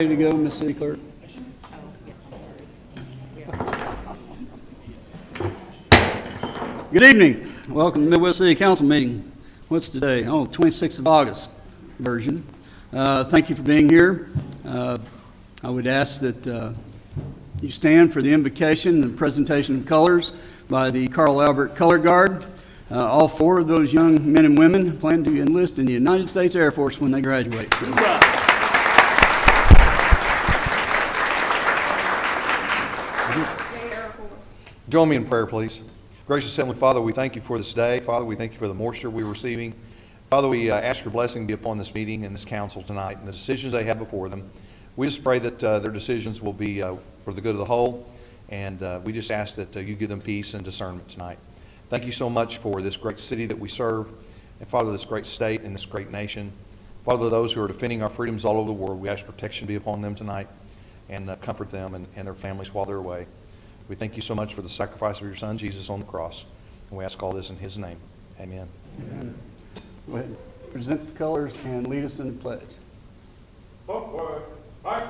Ready to go, Miss City Clerk? Good evening. Welcome to Midwest City Council meeting. What's today? 26th of August version. Thank you for being here. I would ask that you stand for the invocation and presentation of colors by the Carl Albert Color Guard. All four of those young men and women plan to enlist in the United States Air Force when they graduate. So. Join me in prayer, please. Gracious Heavenly Father, we thank you for this day. Father, we thank you for the moisture we're receiving. Father, we ask your blessing be upon this meeting and this council tonight and the decisions they have before them. We just pray that their decisions will be for the good of the whole, and we just ask that you give them peace and discernment tonight. Thank you so much for this great city that we serve, and Father, this great state and this great nation. Father, those who are defending our freedoms all over the world, we ask protection be upon them tonight and comfort them and their families while they're away. We thank you so much for the sacrifice of your Son, Jesus, on the cross. And we ask all this in his name. Amen. Amen. Go ahead. Present the colors and lead us in the pledge. Upward. Right.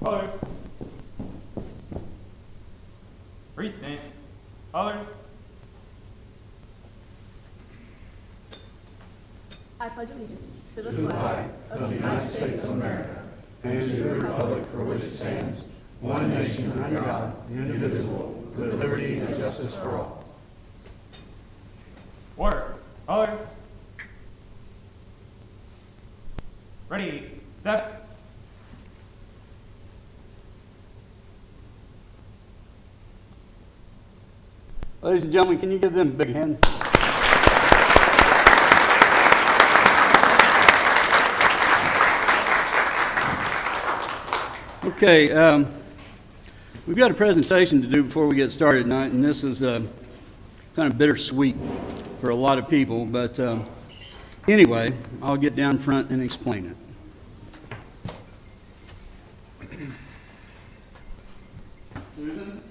Colors. Recent. Colors. I pledge allegiance to the flag of the United States of America and to the republic for which it stands, one nation under God, indivisible, with liberty and justice for all. Order. Colors. Ready. Step. Ladies and gentlemen, can you give them a big hand? Okay, we've got a presentation to do before we get started tonight, and this is kind of bittersweet for a lot of people, but anyway, I'll get down front and explain it. Susan?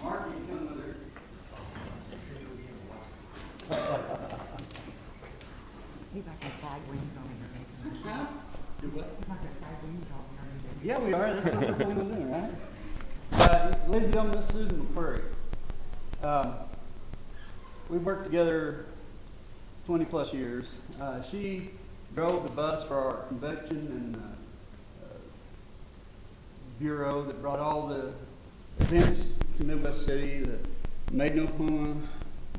Mark, you come with her. He's like a side wings on your Huh? Do what? He's like a side wings on your Yeah, we are. That's what we're planning on doing, right? Ladies and gentlemen, this is Susan McQuarrie. We've worked together 20 plus years. She drove the bus for our convention and bureau that brought all the events to Midwest City, the Made in Oklahoma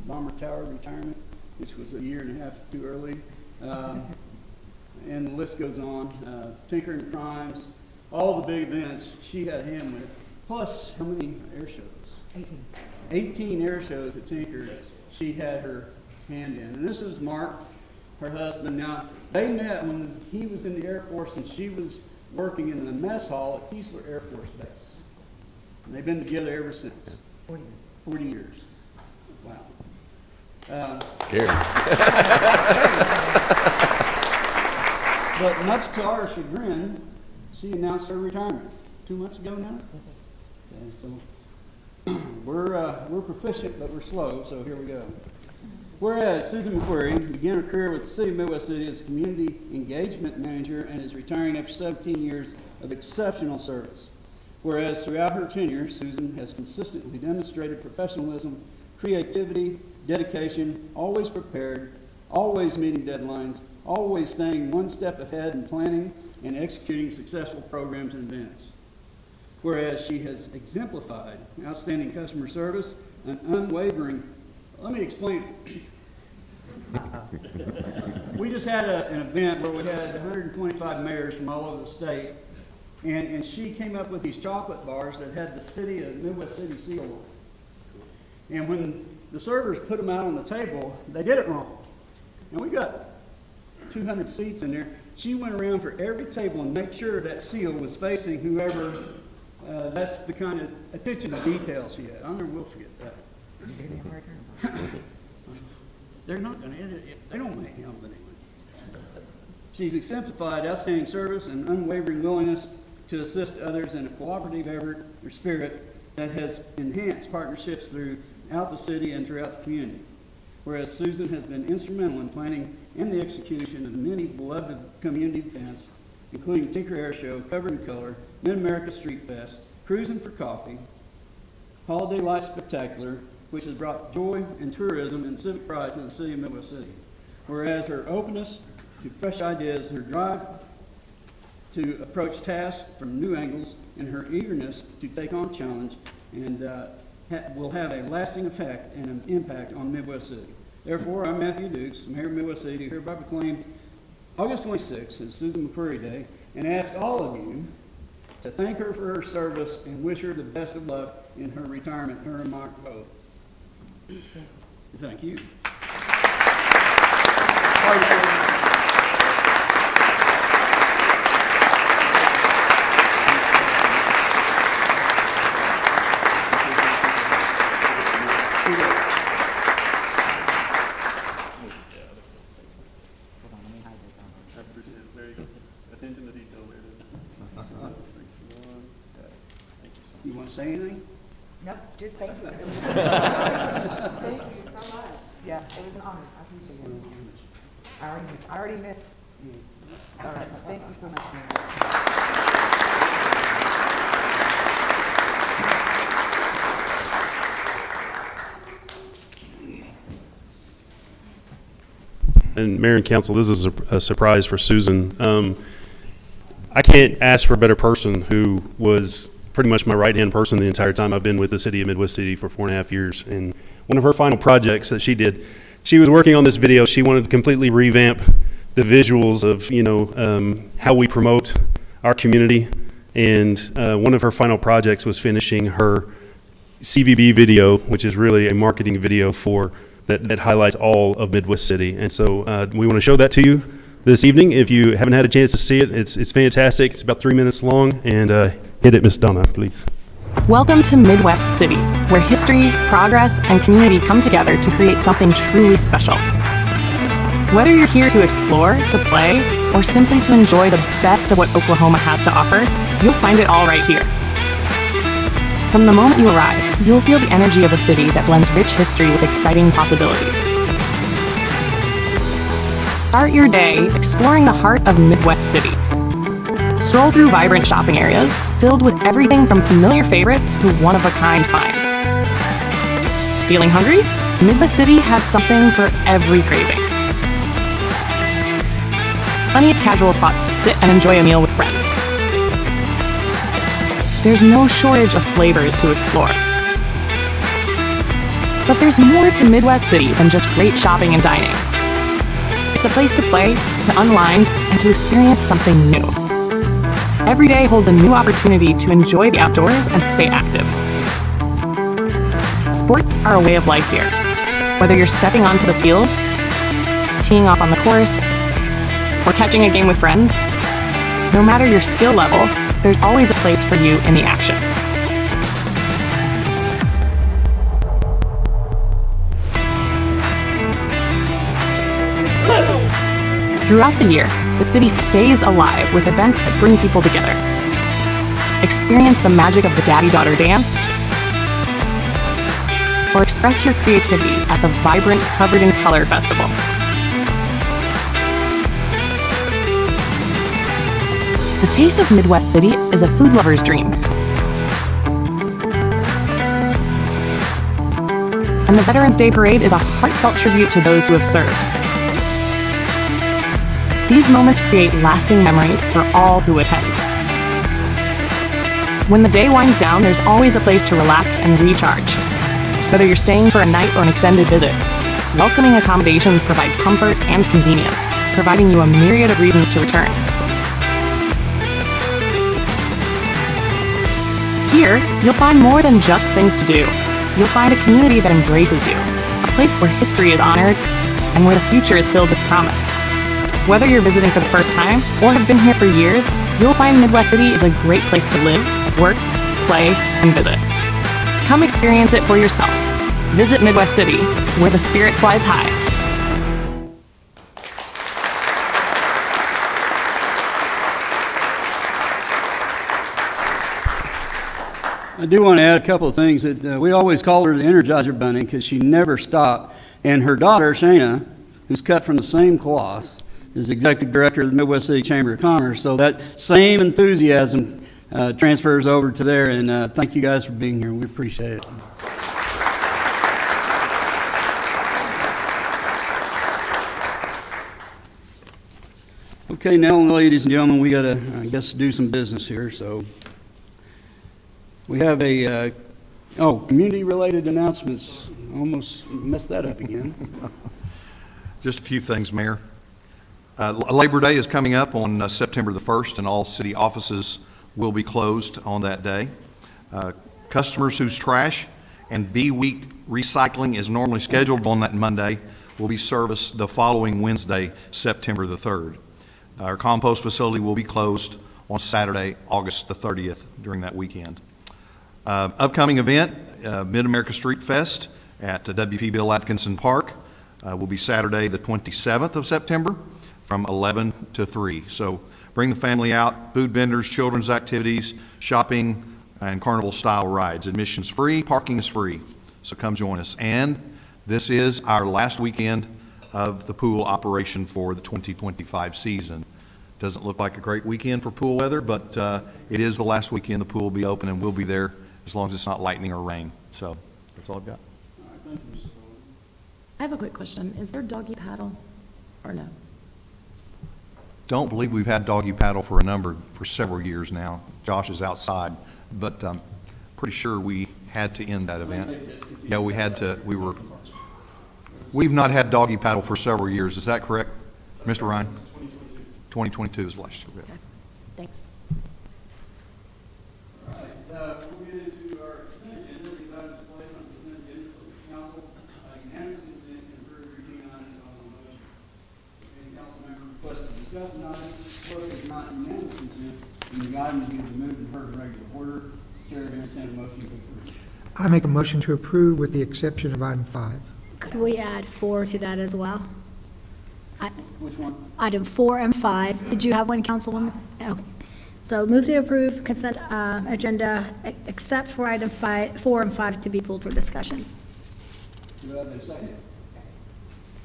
Bomber Tower retirement, which was a year and a half too early. And the list goes on. Tinker and Crimes, all the big events she had a hand with. Plus, how many air shows? 18. 18 air shows at Tinker she had her hand in. And this is Mark, her husband. Now, they met when he was in the Air Force and she was working in the mess hall at Keesler Air Force Base. And they've been together ever since. 40 years. 40 years. Wow. But much to our chagrin, she announced her retirement 2 months ago now. Okay, so we're proficient, but we're slow. So here we go. Whereas Susan McQuarrie began her career with the City of Midwest City as Community Engagement Manager and is retiring after 17 years of exceptional service. Whereas throughout her tenure, Susan has consistently demonstrated professionalism, creativity, dedication, always prepared, always meeting deadlines, always staying one step ahead in planning and executing successful programs and events. Whereas she has exemplified outstanding customer service and unwavering, let me explain. We just had an event where we had 125 mayors from all over the state, and she came up with these chocolate bars that had the city of Midwest City seal on it. And when the servers put them out on the table, they did it wrong. And we got 200 seats in there. She went around for every table and made sure that seal was facing whoever. That's the kind of attention to detail she had. I'll never will forget that. They're not going to, they don't make him, but anyway. She's exemplified outstanding service and unwavering willingness to assist others in a cooperative effort or spirit that has enhanced partnerships through out the city and throughout the community. Whereas Susan has been instrumental in planning and the execution of many beloved community events, including Tinker Air Show, Covered in Color, Mid-America Street Fest, Cruising for Coffee, Holiday Life Spectacular, which has brought joy and tourism and civic pride to the city of Midwest City. Whereas her openness to fresh ideas, her drive to approach tasks from new angles, and her eagerness to take on challenge and will have a lasting effect and an impact on Midwest City. Therefore, I'm Matthew Dukes, Mayor of Midwest City, hereby proclaim August 26th as Susan McQuarrie Day, and ask all of you to thank her for her service and wish her the best of luck in her retirement, her and Mark both. Thank you. Hold on, let me hide this on. Appreciate it. Very good. Attention to detail there. You want to say anything? Nope, just thank you. Thank you so much. Yeah, it was an honor. I appreciate it. I already missed you. All right, well, thank you so much, Mayor. And Mayor and Council, this is a surprise for Susan. I can't ask for a better person who was pretty much my right-hand person the entire time I've been with the city of Midwest City for 4.5 years. And one of her final projects that she did, she was working on this video. She wanted to completely revamp the visuals of, how we promote our community. And one of her final projects was finishing her CVB video, which is really a marketing video for that highlights all of Midwest City. And so we want to show that to you this evening. If you haven't had a chance to see it, it's fantastic. It's about 3 minutes long. And hit it, Miss Donna, please. Welcome to Midwest City, where history, progress, and community come together to create something truly special. Whether you're here to explore, to play, or simply to enjoy the best of what Oklahoma has to offer, you'll find it all right here. From the moment you arrive, you'll feel the energy of a city that blends rich history with exciting possibilities. Start your day exploring the heart of Midwest City. Stroll through vibrant shopping areas filled with everything from familiar favorites to one-of-a-kind finds. Feeling hungry? Midwest City has something for every craving. Plenty of casual spots to sit and enjoy a meal with friends. There's no shortage of flavors to explore. But there's more to Midwest City than just great shopping and dining. It's a place to play, to unwind, and to experience something new. Every day holds a new opportunity to enjoy the outdoors and stay active. Sports are a way of life here. Whether you're stepping onto the field, teeing off on the course, or catching a game with friends, no matter your skill level, there's always a place for you in the action. Throughout the year, the city stays alive with events that bring people together. Experience the magic of the Daddy-Daughter Dance, or express your creativity at the vibrant Covered in Color Festival. The taste of Midwest City is a food lover's dream. And the Veterans Day Parade is a heartfelt tribute to those who have served. These moments create lasting memories for all who attend. When the day winds down, there's always a place to relax and recharge. Whether you're staying for a night or an extended visit, welcoming accommodations provide comfort and convenience, providing you a myriad of reasons to return. Here, you'll find more than just things to do. You'll find a community that embraces you, a place where history is honored, and where the future is filled with promise. Whether you're visiting for the first time or have been here for years, you'll find Midwest City is a great place to live, work, play, and visit. Come experience it for yourself. Visit Midwest City, where the spirit flies high. I do want to add a couple of things that we always call her the Energizer Bunny because she never stopped. And her daughter, Shayna, who's cut from the same cloth, is executive director of the Midwest City Chamber of Commerce. So that same enthusiasm transfers over to there. And thank you guys for being here. We appreciate it. Okay, now, ladies and gentlemen, we got to, I guess, do some business here. So we have a, community-related announcements. Almost messed that up again. Just a few things, Mayor. Labor Day is coming up on September the 1st, and all city offices will be closed on that day. Customers whose trash and B-Week recycling is normally scheduled on that Monday will be serviced the following Wednesday, September the 3rd. Our compost facility will be closed on Saturday, August the 30th during that weekend. Upcoming event, Mid-America Street Fest at W.P. Bill Atkinson Park will be Saturday, the 27th of September from 11 to 3. So bring the family out, food vendors, children's activities, shopping, and carnival-style rides. Admission's free, parking is free, so come join us. And this is our last weekend of the pool operation for the 2025 season. Doesn't look like a great weekend for pool weather, but it is the last weekend the pool will be open, and we'll be there as long as it's not lightning or rain. So that's all I've got. I have a quick question. Is there doggy paddle or no? Don't believe we've had doggy paddle for several years now. Josh is outside, but I'm pretty sure we had to end that event. Yeah, we've not had doggy paddle for several years. Is that correct, Mr. Ryan? 2022 is last year. Okay. Thanks. All right, we'll get into our consent agenda. These items are placed on the consent agenda so the council unanimously consent and approve routine items on the motion. If any council member requests to discuss an item, clerk is not unanimous consent, and the item is either moved and heard in regular order. Chair will entertain a motion to approve. I make a motion to approve with the exception of item 5. Could we add 4 to that as well? Which one? Item 4 and 5. Did you have one, Councilwoman? Okay. So move to approve consent agenda except for item 4 and 5 to be pulled for discussion. Do I have a second?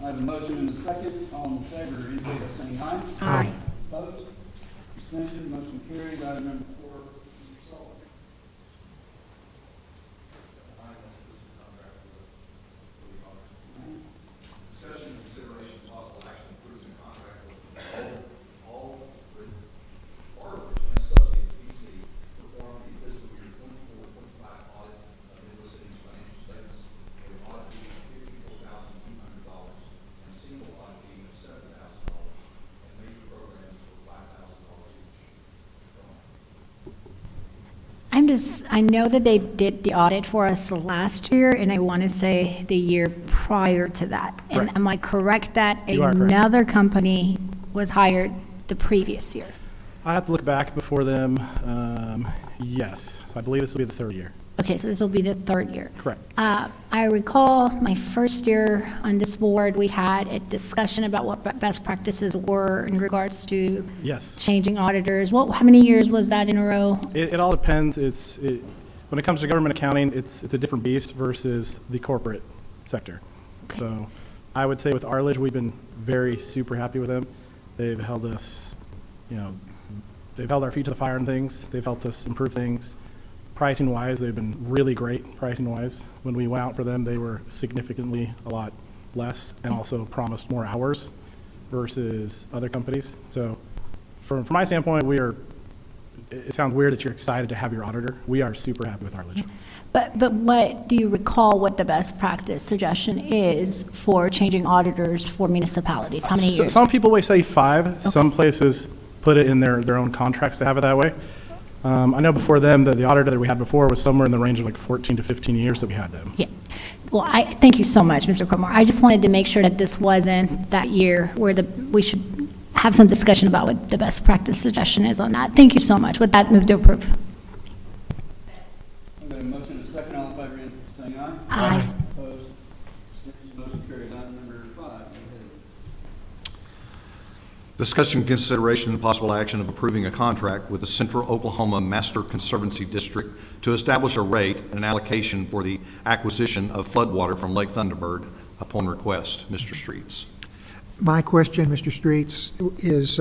I have a motion and a second. All in favor, indicate by saying aye. Aye. Opposed? Abstention? Motion carries. Item number 4 is solved. Discussion, consideration, possible action, approving a contract with all Aldridge and Associates, PC, perform the fiscal year 24-25 audit of Midwest City's financial statements, with an audit fee of $54,200 and a single audit fee of $7,000, and major programs for $5,000 each. I know that they did the audit for us last year, and I want to say the year prior to that. And am I correct that You are correct. another company was hired the previous year? I'd have to look back before them. Yes, so I believe this will be the 3rd year. Okay, so this will be the 3rd year. Correct. I recall my first year on this board, we had a discussion about what best practices were in regards to Yes. changing auditors. How many years was that in a row? It all depends. When it comes to government accounting, it's a different beast versus the corporate sector. Okay. So I would say with Arledge, we've been very super happy with them. They've held us, they've held our feet to the fire on things. They've helped us improve things. Pricing-wise, they've been really great pricing-wise. When we went out for them, they were significantly a lot less and also promised more hours versus other companies. So from my standpoint, it sounds weird that you're excited to have your auditor. We are super happy with Arledge. But what, do you recall what the best practice suggestion is for changing auditors for municipalities? How many years? Some people may say 5. Some places put it in their own contracts to have it that way. I know before them, the auditor that we had before was somewhere in the range of like 14 to 15 years that we had them. Yeah. Well, thank you so much, Mr. Cromore. I just wanted to make sure that this wasn't that year where we should have some discussion about what the best practice suggestion is on that. Thank you so much. With that, move to approve. I've got a motion and a second. All in favor, indicate by saying aye. Aye. Opposed? Abstention? Motion carries. Item number 5. Go ahead. Discussion, consideration, and possible action of approving a contract with the Central Oklahoma Master Conservancy District to establish a rate and an allocation for the acquisition of floodwater from Lake Thunderbird upon request. Mr. Streets. My question, Mr. Streets, is,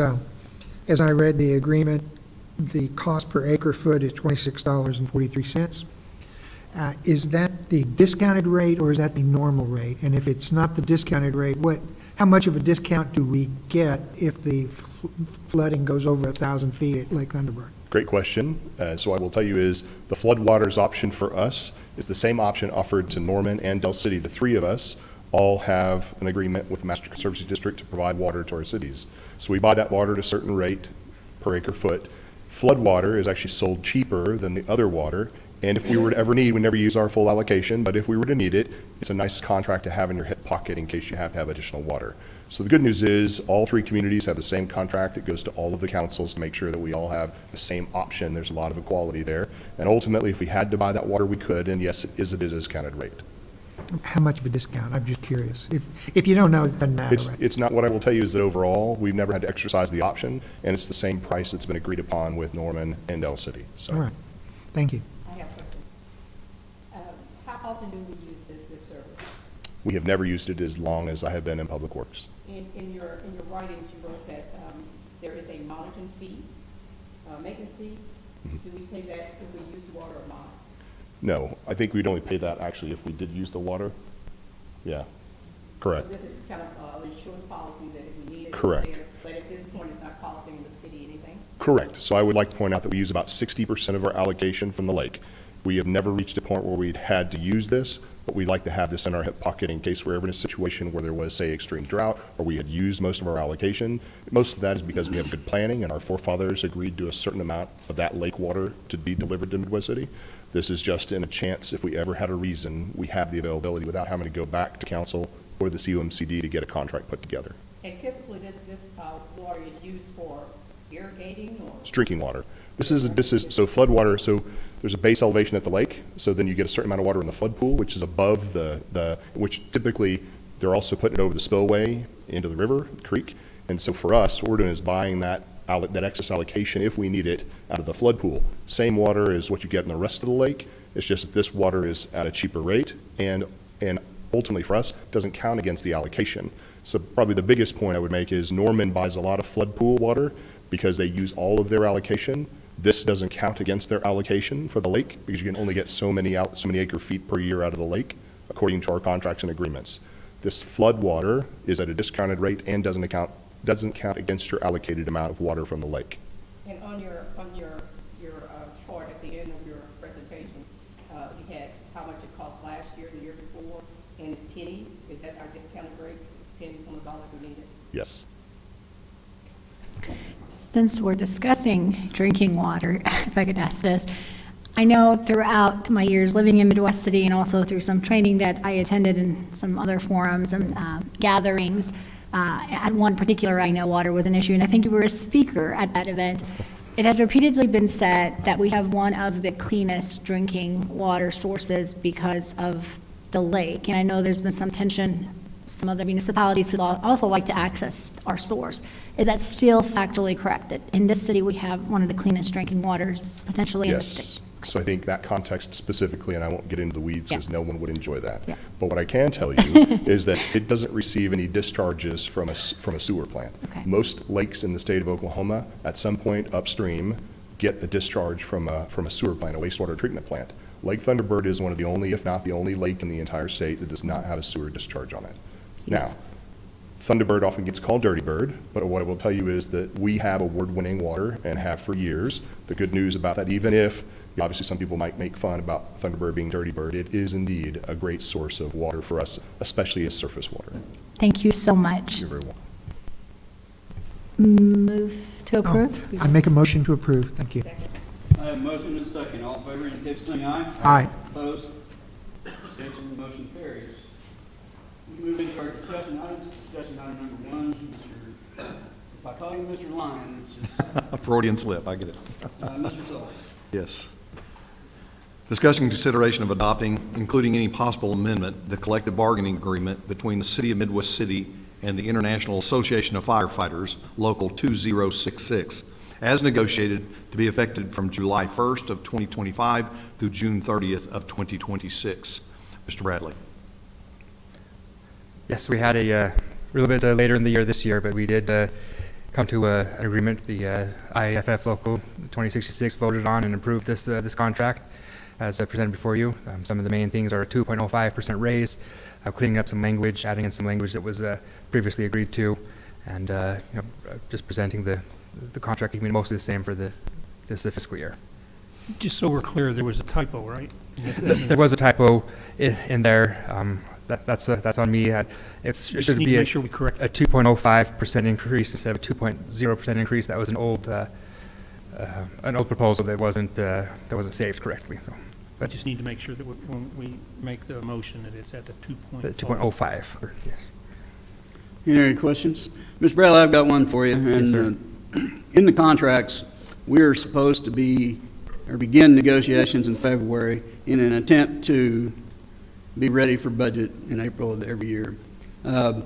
as I read the agreement, the cost per acre foot is $26.43. Is that the discounted rate or is that the normal rate? And if it's not the discounted rate, how much of a discount do we get if the flooding goes over 1,000 feet at Lake Thunderbird? Great question. So I will tell you is the floodwaters option for us is the same option offered to Norman and Del City. The three of us all have an agreement with the Master Conservancy District to provide water to our cities. So we buy that water at a certain rate per acre foot. Floodwater is actually sold cheaper than the other water. And if we were to ever need, we never use our full allocation, but if we were to need it, it's a nice contract to have in your hip pocket in case you have to have additional water. So the good news is all three communities have the same contract. It goes to all of the councils to make sure that we all have the same option. There's a lot of equality there. And ultimately, if we had to buy that water, we could, and yes, it is at a discounted rate. How much of a discount? I'm just curious. If you don't know, it doesn't matter. Right? It's not. What I will tell you is that overall, we've never had to exercise the option, and it's the same price that's been agreed upon with Norman and Del City. So. All right. Thank you. I have a question. How often do we use this service? We have never used it as long as I have been in Public Works. In your writings, you wrote that there is a monitoring fee, maintenance fee. Mm-hmm. Do we pay that if we use the water or not? No, I think we'd only pay that actually if we did use the water. Yeah, correct. So this is kind of an insurance policy that if we need it, Correct. it's there, but at this point, it's not costing the city anything? Correct. So I would like to point out that we use about 60% of our allocation from the lake. We have never reached a point where we'd had to use this, but we'd like to have this in our hip pocket in case we're ever in a situation where there was, say, extreme drought, or we had used most of our allocation. Most of that is because we have good planning, and our forefathers agreed to a certain amount of that lake water to be delivered to Midwest City. This is just in a chance, if we ever had a reason, we have the availability without having to go back to council or the COMCD to get a contract put together. And typically, this water is used for irrigating or? It's drinking water. This is so flood water. So there's a base elevation at the lake. So then you get a certain amount of water in the flood pool, which is above which typically they're also putting it over the spillway into the river, the creek. And so for us, what we're doing is buying that excess allocation, if we need it, out of the flood pool. Same water as what you get in the rest of the lake. It's just that this water is at a cheaper rate, and ultimately for us, doesn't count against the allocation. So probably the biggest point I would make is Norman buys a lot of flood pool water because they use all of their allocation. This doesn't count against their allocation for the lake because you can only get so many acre feet per year out of the lake, according to our contracts and agreements. This flood water is at a discounted rate and doesn't count against your allocated amount of water from the lake. And on your chart at the end of your presentation, you had how much it cost last year, the year before, and it's pennies. Is that our discounted rate? It's pennies on the dollar if we need it? Yes. Since we're discussing drinking water, if I could ask this, I know throughout my years living in Midwest City and also through some training that I attended in some other forums and gatherings, at one particular, I know water was an issue, and I think you were a speaker at that event. It has repeatedly been said that we have one of the cleanest drinking water sources because of the lake. And I know there's been some tension, some other municipalities would also like to access our source. Is that still factually correct, that in this city we have one of the cleanest drinking waters potentially in the state? Yes. So I think that context specifically, and I won't get into the weeds because no one would enjoy that. Yeah. But what I can tell you is that it doesn't receive any discharges from a sewer plant. Okay. Most lakes in the state of Oklahoma, at some point upstream, get a discharge from a sewer plant, a wastewater treatment plant. Lake Thunderbird is one of the only, if not the only lake in the entire state that does not have a sewer discharge on it. Now, Thunderbird often gets called Dirty Bird, but what I will tell you is that we have award-winning water and have for years. The good news about that, even if obviously some people might make fun about Thunderbird being Dirty Bird, it is indeed a great source of water for us, especially as surface water. Thank you so much. You're very welcome. Move to approve? I make a motion to approve. Thank you. I have a motion and a second. All in favor, indicate by saying aye. Aye. Opposed? Abstentions, motion carries. We move into our discussion items. Discussion item number one, if I call you Mr. Lyons, it's just, A Freudian slip, I get it. Mr. Sullivan. Yes. Discussion and consideration of adopting, including any possible amendment, the collective bargaining agreement between the City of Midwest City and the International Association of Firefighters, Local 2066, as negotiated to be effective from July 1st of 2025 through June 30th of 2026. Mr. Bradley. Yes, we had a little bit later in the year this year, but we did come to an agreement. The IAFF Local 2066 voted on and approved this contract as presented before you. Some of the main things are a 2.05% raise, cleaning up some language, adding in some language that was previously agreed to, and just presenting the contract keeping mostly the same for this fiscal year. Just so we're clear, there was a typo, right? There was a typo in there. That's on me. It should be make sure we correct a 2.05% increase instead of a 2.0% increase. That was an old proposal that wasn't saved correctly. So, I just need to make sure that when we make the motion that it's at the 2.05. Yes. Any questions? Mr. Bradley, I've got one for you. And Yes, sir. In the contracts, we are supposed to begin negotiations in February in an attempt to be ready for budget in April of every year. I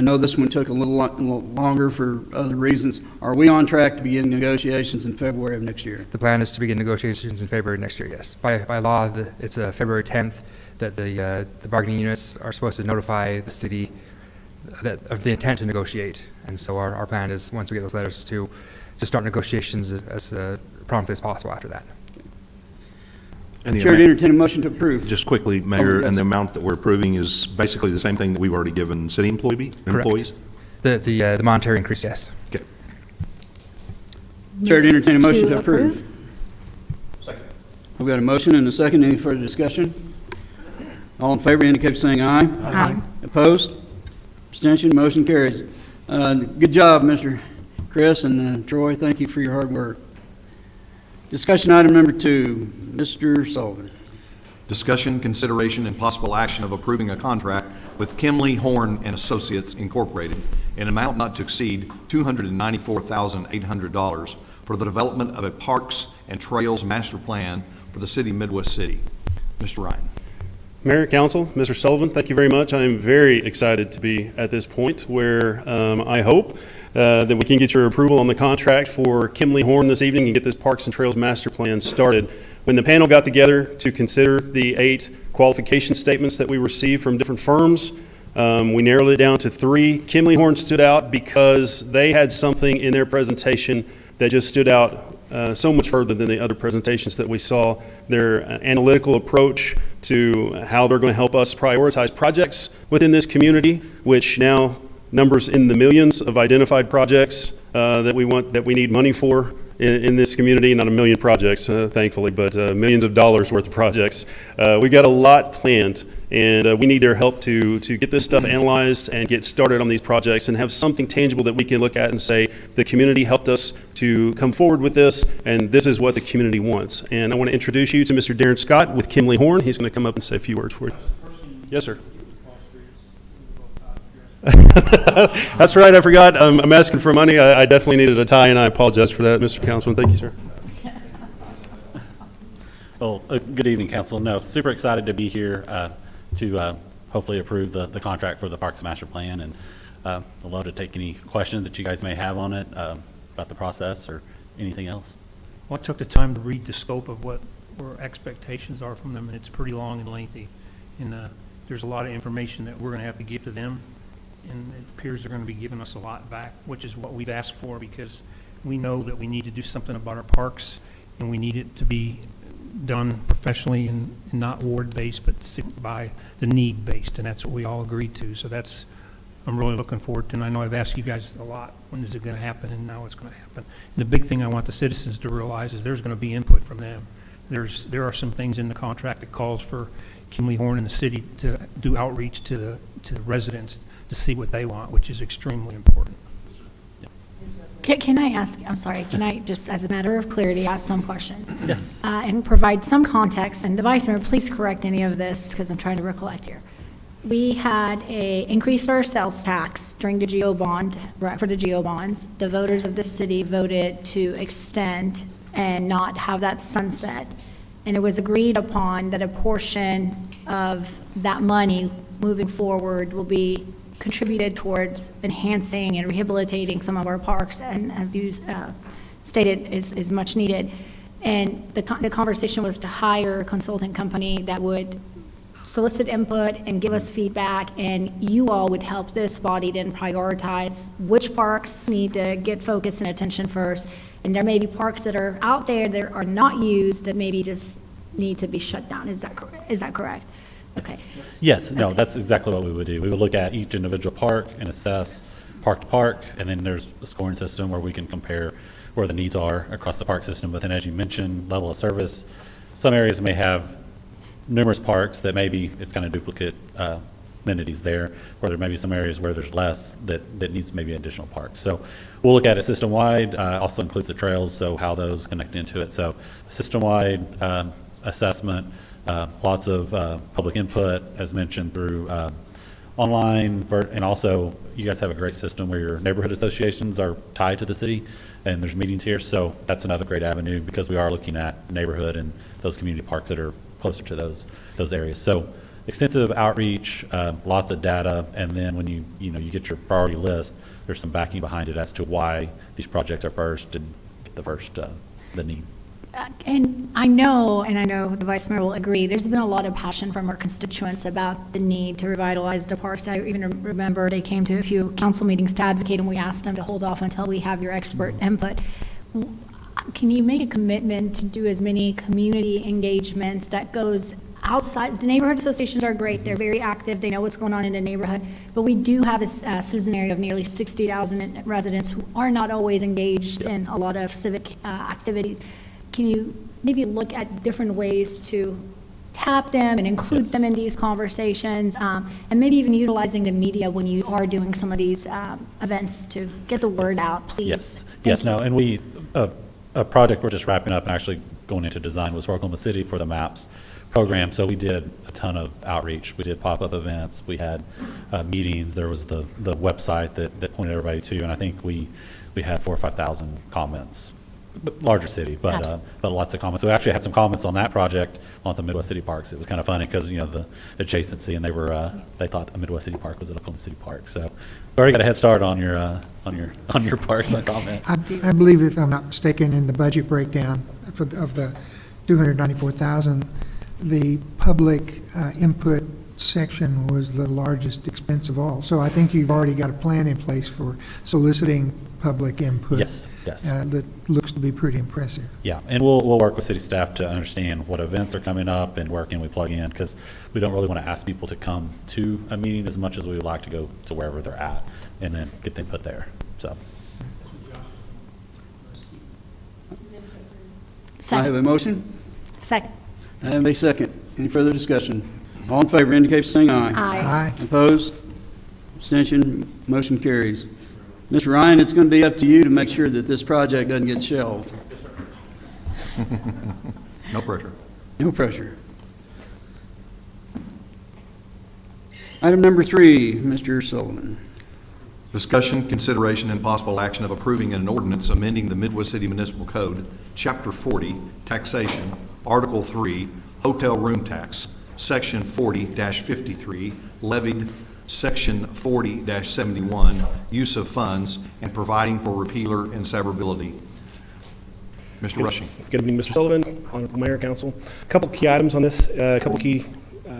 know this one took a little longer for other reasons. Are we on track to begin negotiations in February of next year? The plan is to begin negotiations in February next year, yes. By law, it's February 10th that the bargaining units are supposed to notify the city of the intent to negotiate. And so our plan is, once we get those letters, to start negotiations as promptly as possible after that. And the Chair, to amount- entertain a motion to approve. Just quickly, Mayor, yes. and the amount that we're approving is basically the same thing that we've already given city employees? Correct. The monetary increase, yes. Okay. Chair, to entertain a motion to approve. Second. I've got a motion and a second. Any further discussion? All in favor indicate by saying aye. Aye. Opposed? Abstention? Motion carries. Good job, Mr. Chris and Troy. Thank you for your hard work. Discussion item number 2, Mr. Sullivan. Discussion, consideration, and possible action of approving a contract with Kimley Horn and Associates Incorporated in an amount not to exceed $294,800 for the development of a Parks and Trails Master Plan for the city of Midwest City. Mr. Ryan. Mayor, Council, Mr. Sullivan, thank you very much. I am very excited to be at this point where I hope that we can get your approval on the contract for Kimley Horn this evening and get this Parks and Trails Master Plan started. When the panel got together to consider the 8 qualification statements that we received from different firms, we narrowed it down to 3. Kimley Horn stood out because they had something in their presentation that just stood out so much further than the other presentations that we saw. Their analytical approach to how they're going to help us prioritize projects within this community, which now numbers in the millions of identified projects that we need money for in this community. Not a million projects, thankfully, but millions of dollars worth of projects. We got a lot planned, and we need their help to get this stuff analyzed and get started on these projects and have something tangible that we can look at and say, the community helped us to come forward with this, and this is what the community wants. And I want to introduce you to Mr. Darren Scott with Kimley Horn. He's going to come up and say a few words for you. Yes, sir. That's right, I forgot. I'm asking for money. I definitely needed a tie, and I apologize for that, Mr. Councilman. Thank you, sir. Well, good evening, Council. No, super excited to be here to hopefully approve the contract for the Parks Master Plan, and I'd love to take any questions that you guys may have on it, about the process or anything else. Well, I took the time to read the scope of what our expectations are from them, and it's pretty long and lengthy. And there's a lot of information that we're going to have to give to them, and it appears they're going to be giving us a lot back, which is what we've asked for, because we know that we need to do something about our parks, and we need it to be done professionally and not ward-based, but by the need-based, and that's what we all agreed to. So I'm really looking forward to, and I know I've asked you guys a lot, when is it going to happen, and now it's going to happen. And the big thing I want the citizens to realize is there's going to be input from them. There are some things in the contract that calls for Kimley Horn and the city to do outreach to the residents to see what they want, which is extremely important. Can I ask, I'm sorry, can I just, as a matter of clarity, ask some questions? Yes. And provide some context, and the Vice Mayor, please correct any of this, because I'm trying to recollect here. We had increased our sales tax during the GO bond, for the GO bonds. The voters of the city voted to extend and not have that sunset. And it was agreed upon that a portion of that money moving forward will be contributed towards enhancing and rehabilitating some of our parks, and as you stated, is much needed. And the conversation was to hire a consulting company that would solicit input and give us feedback, and you all would help this body then prioritize which parks need to get focus and attention first. And there may be parks that are out there that are not used that maybe just need to be shut down. Is that correct? Okay. Yes, no, that's exactly what we would do. We would look at each individual park and assess park to park, and then there's a scoring system where we can compare where the needs are across the park system. But then, as you mentioned, level of service, some areas may have numerous parks that maybe it's kind of duplicate amenities there, or there may be some areas where there's less that needs maybe additional parks. So we'll look at it system-wide, also includes the trails, so how those connect into it. So system-wide assessment, lots of public input, as mentioned, through online, and also you guys have a great system where your neighborhood associations are tied to the city, and there's meetings here, so that's another great avenue because we are looking at neighborhood and those community parks that are closer to those areas. So extensive outreach, lots of data, and then when you get your priority list, there's some backing behind it as to why these projects are first and get the first the need. And I know the Vice Mayor will agree, there's been a lot of passion from our constituents about the need to revitalize the parks. I even remember they came to a few council meetings to advocate, and we asked them to hold off until we have your expert input. Can you make a commitment to do as many community engagements that goes outside? The neighborhood associations are great. They're very active. They know what's going on in the neighborhood. But we do have a citizen area of nearly 60,000 residents who are not always engaged in a lot of civic activities. Can you maybe look at different ways to tap them and include them in these conversations, and maybe even utilizing the media when you are doing some of these events to get the word out, please? Yes, no, and we, a project we're just wrapping up and actually going into design was for Oklahoma City for the MAPS program. So we did a ton of outreach. We did pop-up events. We had meetings. There was the website that pointed everybody to, and I think we had 4,000 or 5,000 comments. Larger city, but lots of comments. So we actually had some comments on that project on some Midwest City Parks. It was kind of funny because the adjacency, and they thought a Midwest City Park was an Oklahoma City Park. So we already got a head start on your parks and comments. I believe, if I'm not mistaken, in the budget breakdown of the $294,000, the public input section was the largest expense of all. So I think you've already got a plan in place for soliciting public input. Yes. That looks to be pretty impressive. Yeah, and we'll work with city staff to understand what events are coming up and where can we plug in, because we don't really want to ask people to come to a meeting as much as we would like to go to wherever they're at and then get them put there. So. I have a motion. Second. I have a second. Any further discussion? All in favor indicate by saying aye. Aye. Opposed? Abstention? Motion carries. Mr. Ryan, it's going to be up to you to make sure that this project doesn't get shelved. No pressure. No pressure. Item number 3, Mr. Sullivan. Discussion, consideration, and possible action of approving an ordinance amending the Midwest City Municipal Code, Chapter 40, Taxation, Article 3, Hotel Room Tax, Section 40-53, levied, Section 40-71, use of funds, and providing for repealer and severability. Mr. Rushing. Good evening, Mr. Sullivan, Honorable Mayor, Council. A couple key items on this, a couple key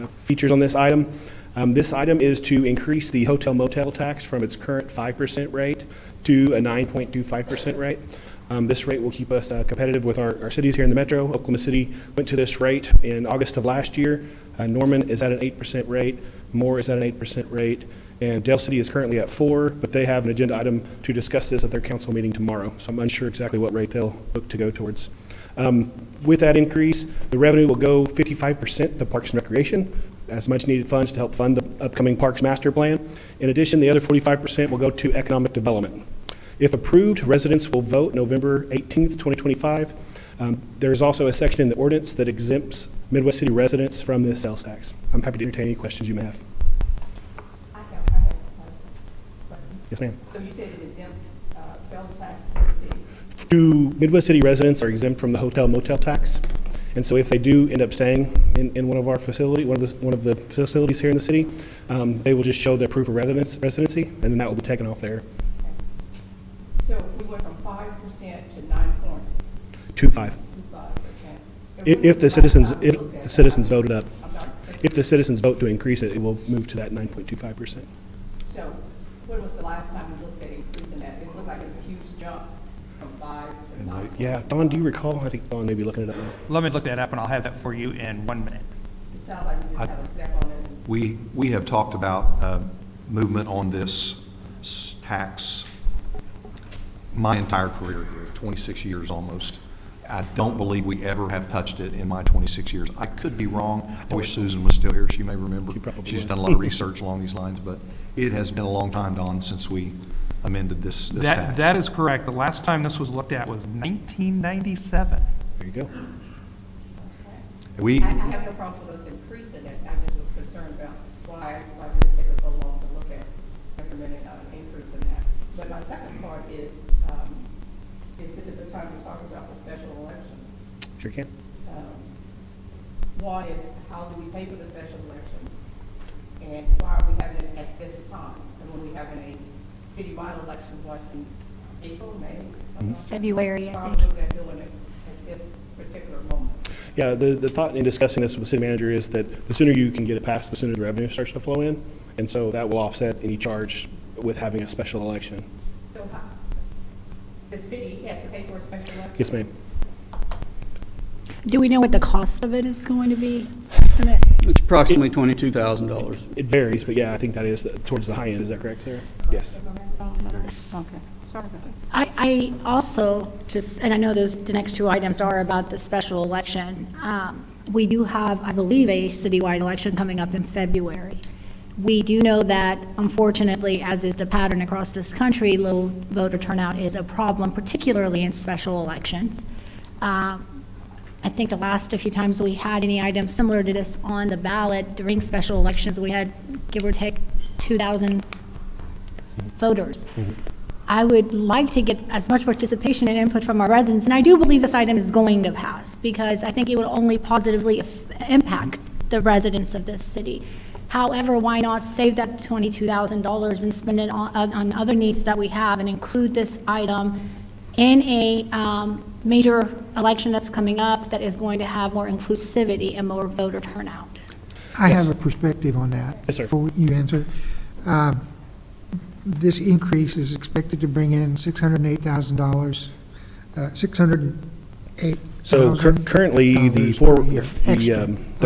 features on this item. This item is to increase the hotel motel tax from its current 5% rate to a 9.25% rate. This rate will keep us competitive with our cities here in the metro. Oklahoma City went to this rate in August of last year. Norman is at an 8% rate. Moore is at an 8% rate. And Dale City is currently at 4%, but they have an agenda item to discuss this at their council meeting tomorrow. So I'm unsure exactly what rate they'll look to go towards. With that increase, the revenue will go 55% to Parks and Recreation, as much needed funds to help fund the upcoming Parks Master Plan. In addition, the other 45% will go to economic development. If approved, residents will vote November 18th, 2025. There's also a section in the ordinance that exempts Midwest City residents from this sales tax. I'm happy to entertain any questions you may have. I have a question. Yes, ma'am. So you said it exempt sales tax to the city? To Midwest City residents are exempt from the hotel motel tax, And so if they do end up staying in one of our facility, one of the facilities here in the city, they will just show their proof of residency, and then that will be taken off there. So we went from 5% to 9.25%. 2.5. If the citizens voted up, if the citizens vote to increase it, it will move to that 9.25%. So when was the last time we looked at increasing that? It looked like it's a huge jump from 5 to 9. Yeah, Don, do you recall? I think Don may be looking it up now. Let me look that up, and I'll have that for you in 1 minute. It sounds like we just have a step on it. We have talked about movement on this tax my entire career here, 26 years almost. I don't believe we ever have touched it in my 26 years. I could be wrong. I wish Susan was still here. She may remember. She's done a lot of research along these lines, but it has been a long time, Don, since we amended this tax. That is correct. The last time this was looked at was 1997. There you go. We, I have no problem with us increasing it. I just was concerned about why did it take us so long to look at recommending an increase in that. But my second part is this a good time to talk about the special election? Sure can. One is, how do we pay for the special election? And why are we having it at this time? And when we having a citywide election, what, in April, May? something like that? February, I Why are think. we looking at doing it at this particular moment? Yeah, the thought in discussing this with the city manager is that the sooner you can get it passed, the sooner the revenue starts to flow in. And so that will offset any charge with having a special election. So the city has to pay for a special election? Yes, ma'am. Do we know what the cost of it is going to be? Estimate? It's approximately $22,000. It varies, but yeah, I think that is towards the high end. Is that correct, Sarah? Yes. Okay, sorry about that. I also just, and I know the next two items are about the special election. We do have, I believe, a citywide election coming up in February. We do know that, unfortunately, as is the pattern across this country, low voter turnout is a problem, particularly in special elections. I think the last few times we had any items similar to this on the ballot during special elections, we had, give or take, 2,000 voters. I would like to get as much participation and input from our residents, and I do believe this item is going to pass, because I think it would only positively impact the residents of this city. However, why not save that $22,000 and spend it on other needs that we have and include this item in a major election that's coming up that is going to have more inclusivity and more voter turnout? I have a perspective on that. Yes, sir. Before you answer. This increase is expected to bring in $608,000, $608,000. So currently, the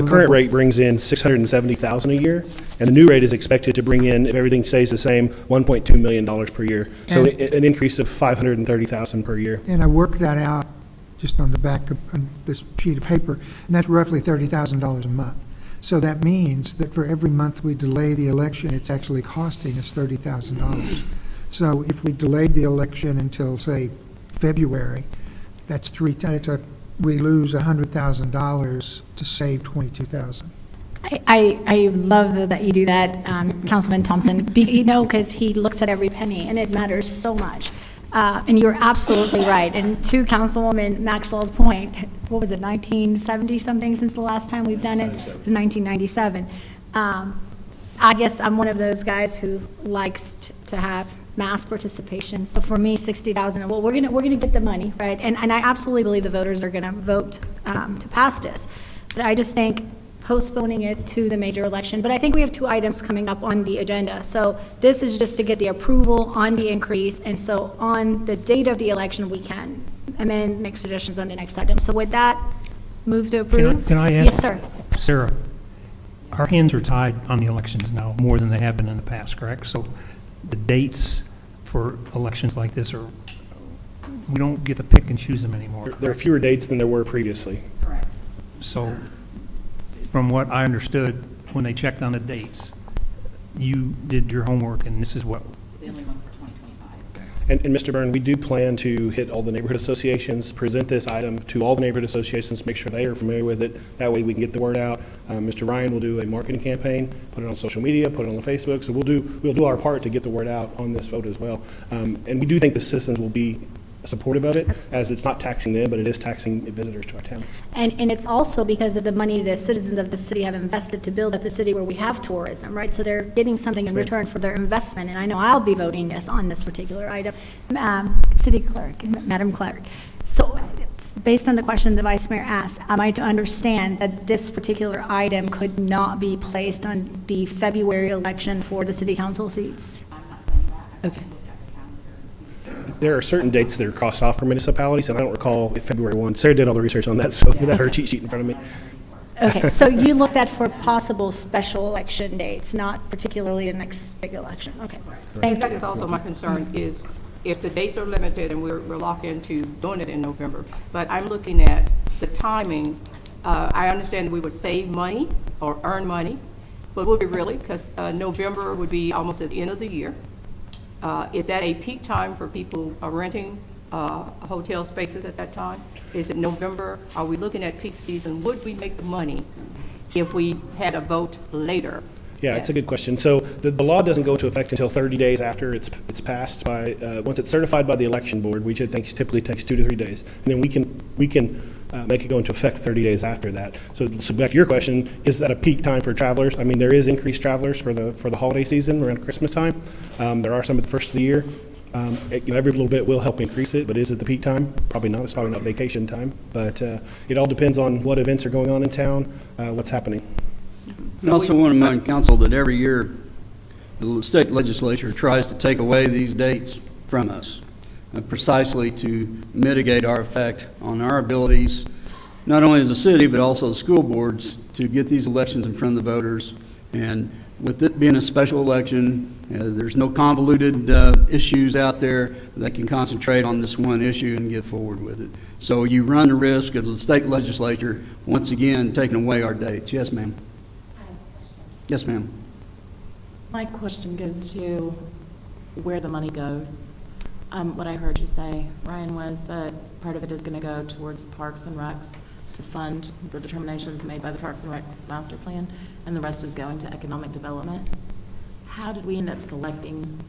current rate brings in $670,000 a year, and the new rate is expected to bring in, if everything stays the same, $1.2 million per year. So an increase of $530,000 per year. And I worked that out just on the back of this sheet of paper, and that's roughly $30,000 a month. So that means that for every month we delay the election, it's actually costing us $30,000. So if we delayed the election until, say, February, that's we lose $100,000 to save $22,000. I love that you do that, Councilman Thompson, because he looks at every penny, and it matters so much. And you're absolutely right. And to Councilwoman Maxwell's point, what was it, 1970-something since the last time we've done it? It was 1997. I guess I'm one of those guys who likes to have mass participation. So for me, 60,000, well, we're gonna get the money, right? And I absolutely believe the voters are gonna vote to pass this. But I just think postponing it to the major election. But I think we have two items coming up on the agenda. So this is just to get the approval on the increase. And so on the date of the election, we can amend, make suggestions on the next item. So with that, move to approve. Can I ask? Yes, sir. Sarah, our hands are tied on the elections now more than they have been in the past, correct? So the dates for elections like this we don't get to pick and choose them anymore. There are fewer dates than there were previously. Correct. So from what I understood, when they checked on the dates, you did your homework, and this is what. The only one for 2025. And Mr. Byrne, we do plan to hit all the neighborhood associations, present this item to all the neighborhood associations, make sure they are familiar with it. That way we can get the word out. Mr. Ryan will do a marketing campaign, put it on social media, put it on Facebook. So we'll do our part to get the word out on this vote as well. And we do think the citizens will be supportive of it, as it's not taxing them, but it is taxing visitors to our town. And it's also because of the money the citizens of the city have invested to build up a city where we have tourism, right? So they're getting something in return for their investment, and I know I'll be voting yes on this particular item. City Clerk, Madam Clerk. So based on the question the Vice Mayor asked, am I to understand that this particular item could not be placed on the February election for the city council seats? I'm not saying that. Okay. There are certain dates that are crossed off for municipalities, and I don't recall if February 1. Sarah did all the research on that, so without her cheat sheet in front of me. Okay, so you looked at for possible special election dates, not particularly the next big election. Okay, thank That you. is also my concern is if the dates are limited and we're locked into doing it in November, but I'm looking at the timing. I understand we would save money or earn money, but would we really? Because November would be almost at the end of the year. Is that a peak time for people renting hotel spaces at that time? Is it November? Are we looking at peak season? Would we make the money if we had a vote later? Yeah, it's a good question. So the law doesn't go into effect until 30 days after it's passed by, once it's certified by the election board, which it typically takes 2 to 3 days. And then we can make it go into effect 30 days after that. So back to your question, is that a peak time for travelers? I mean, there is increased travelers for the holiday season around Christmas time. There are some at the first of the year. Every little bit will help increase it, but is it the peak time? Probably not. It's probably not vacation time. But it all depends on what events are going on in town, what's happening. I also want to remind council that every year, the state legislature tries to take away these dates from us, precisely to mitigate our effect on our abilities, not only as a city, but also the school boards, to get these elections in front of the voters. And with it being a special election, there's no convoluted issues out there that can concentrate on this one issue and get forward with it. So you run the risk of the state legislature, once again, taking away our dates. Yes, ma'am. Yes, ma'am. My question goes to where the money goes. What I heard you say, Ryan, was that part of it is going to go towards Parks and Recs to fund the determinations made by the Parks and Recs master plan, and the rest is going to economic development. How did we end up selecting?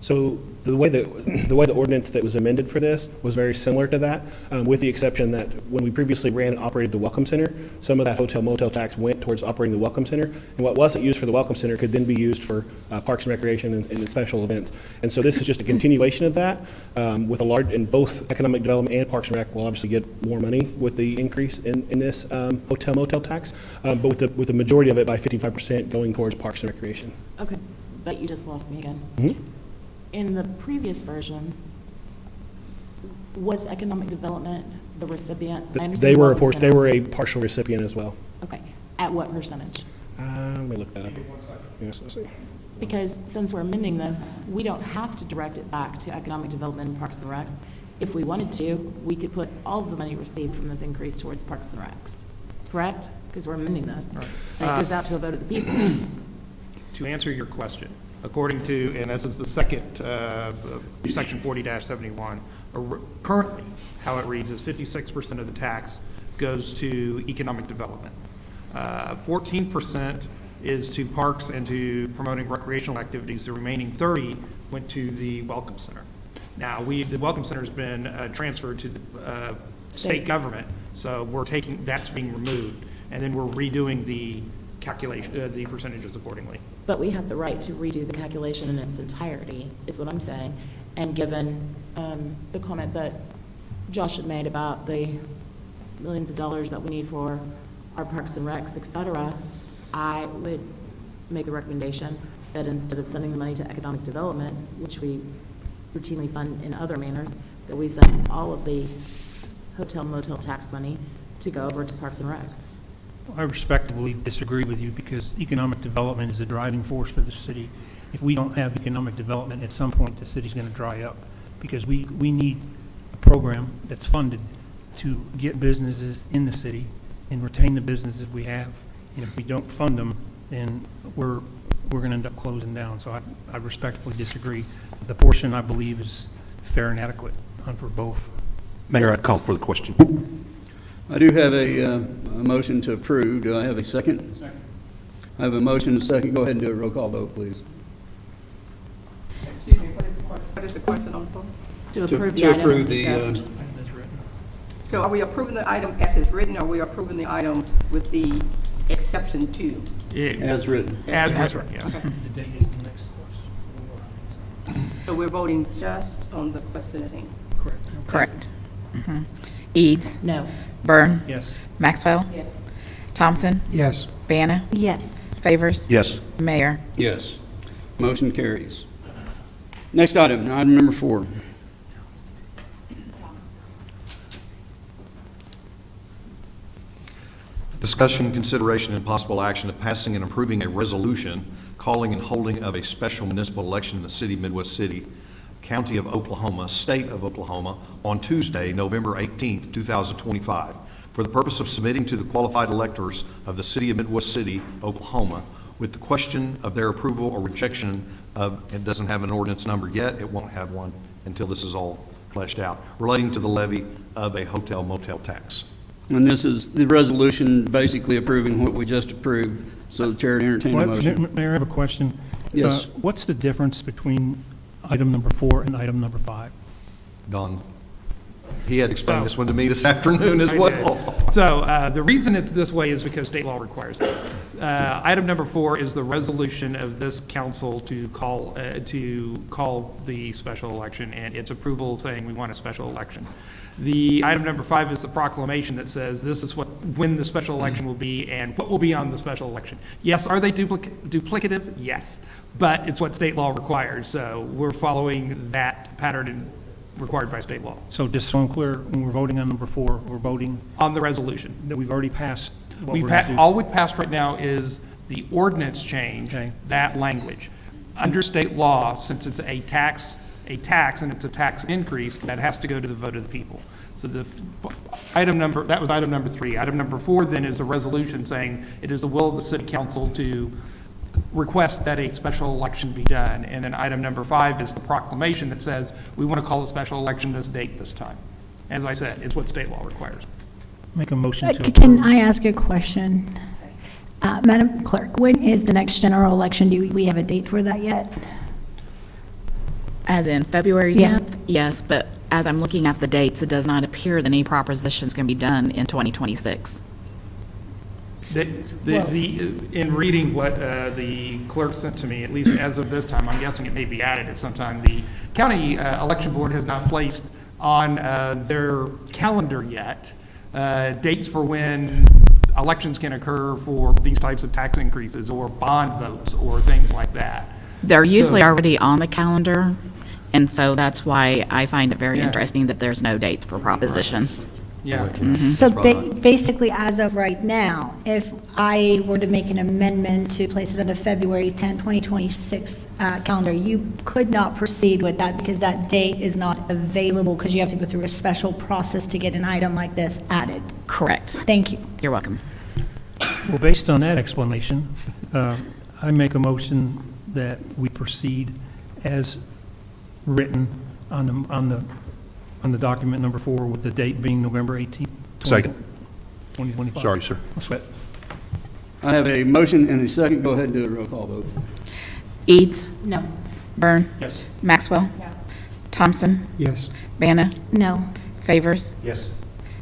So the way the ordinance that was amended for this was very similar to that, with the exception that when we previously ran and operated the Welcome Center, some of that hotel motel tax went towards operating the Welcome Center, and what wasn't used for the Welcome Center could then be used for Parks and Recreation and special events. And so this is just a continuation of that, with in both economic development and Parks and Rec will obviously get more money with the increase in this hotel motel tax, but with the majority of it by 55% going towards Parks and Recreation. Okay, but you just lost me again. Mm-hmm. In the previous version, was economic development the recipient? I understand They were what a partial recipient as well. Okay, at what percentage? Let me look that up. Yes, let's see. Because since we're amending this, we don't have to direct it back to economic development and Parks and Recs. If we wanted to, we could put all of the money received from this increase towards Parks and Recs, correct? Because we're amending this. And it goes out to a vote of the people. To answer your question, according to, and this is the second, section 40-71, currently, how it reads is 56% of the tax goes to economic development. 14% is to parks and to promoting recreational activities. The remaining 30 went to the Welcome Center. Now, the Welcome Center has been transferred to the state government, so that's being removed, and then we're redoing the calculation, the percentages accordingly. But we have the right to redo the calculation in its entirety, is what I'm saying. And given the comment that Josh had made about the millions of dollars that we need for our parks and recs, et cetera, I would make a recommendation that instead of sending the money to economic development, which we routinely fund in other manners, that we send all of the hotel motel tax money to go over to parks and recs. I respectfully disagree with you because economic development is a driving force for the city. If we don't have economic development, at some point the city's going to dry up because we need a program that's funded to get businesses in the city and retain the businesses we have. And if we don't fund them, then we're going to end up closing down. So I respectfully disagree. The portion I believe is fair and adequate for both. Mayor, I'd call for the question. I do have a motion to approve. Do I have a second? Second. I have a motion and a second. Go ahead and do a roll call vote, please. Excuse me, what is the question on the phone? To approve the item as discussed. So are we approving the item as is written, or are we approving the item with the exception to? As written. As written, yes. Okay. The date is the next question. So we're voting just on the question at hand? Correct. Correct. Eads, No. Byrne, Yes. Maxwell, Yes. Thompson, Yes. Banna, Yes. Favors, Yes. Mayor. Yes. Motion carries. Next item number 4. Discussion, consideration, and possible action of passing and approving a resolution calling and holding of a special municipal election in the city of Midwest City, County of Oklahoma, State of Oklahoma, on Tuesday, November 18th, 2025, for the purpose of submitting to the qualified electors of the city of Midwest City, Oklahoma, with the question of their approval or rejection of, it doesn't have an ordinance number yet, it won't have one until this is all fleshed out, relating to the levy of a hotel motel tax. And this is the resolution basically approving what we just approved. So the chair would entertain a motion. Mayor, I have a question. Yes. What's the difference between item number 4 and item number 5? Don, he had explained this one to me this afternoon as I well. did. So the reason it's this way is because state law requires it. Item number 4 is the resolution of this council to call the special election, and its approval saying we want a special election. The item number 5 is the proclamation that says this is when the special election will be and what will be on the special election. Yes, are they duplicative? Yes, but it's what state law requires. So we're following that pattern required by state law So just so I'm clear, when we're voting on number 4, we're voting on the resolution. that we've already passed what we're going to do? All we've passed right now is the ordinance change, Okay. that language. Under state law, since it's a tax and it's a tax increase, that has to go to the vote of the people. So that was item number 3. Item number 4 then is a resolution saying it is the will of the city council to request that a special election be done. And then item number 5 is the proclamation that says we want to call a special election this date, this time. As I said, it's what state law requires. Make a motion to Can approve. I ask a question? Madam Clerk, when is the next general election? Do we have a date for that yet? As in February Yeah. 10th? Yes, but as I'm looking at the dates, it does not appear that any propositions can be done in 2026. In reading what the clerk sent to me, at least as of this time, I'm guessing it may be added at some time, the county election board has not placed on their calendar yet dates for when elections can occur for these types of tax increases or bond votes or things like that. They're usually So- already on the calendar, and so that's why I find it very Yeah. interesting that there's no dates for propositions. Yeah. So basically, as of right now, if I were to make an amendment to place it on the February 10, 2026 calendar, you could not proceed with that because that date is not available because you have to go through a special process to get an item like this added. Correct. Thank you. You're welcome. Well, based on that explanation, I make a motion that we proceed as written on the document number 4 with the date being November 18th. Second. 2025. Sorry, sir. No sweat. I have a motion and a second. Go ahead and do a roll call vote. Eads, No. Byrne, Yes. Maxwell, Thompson, Yes. Banna, No. Favors, Yes.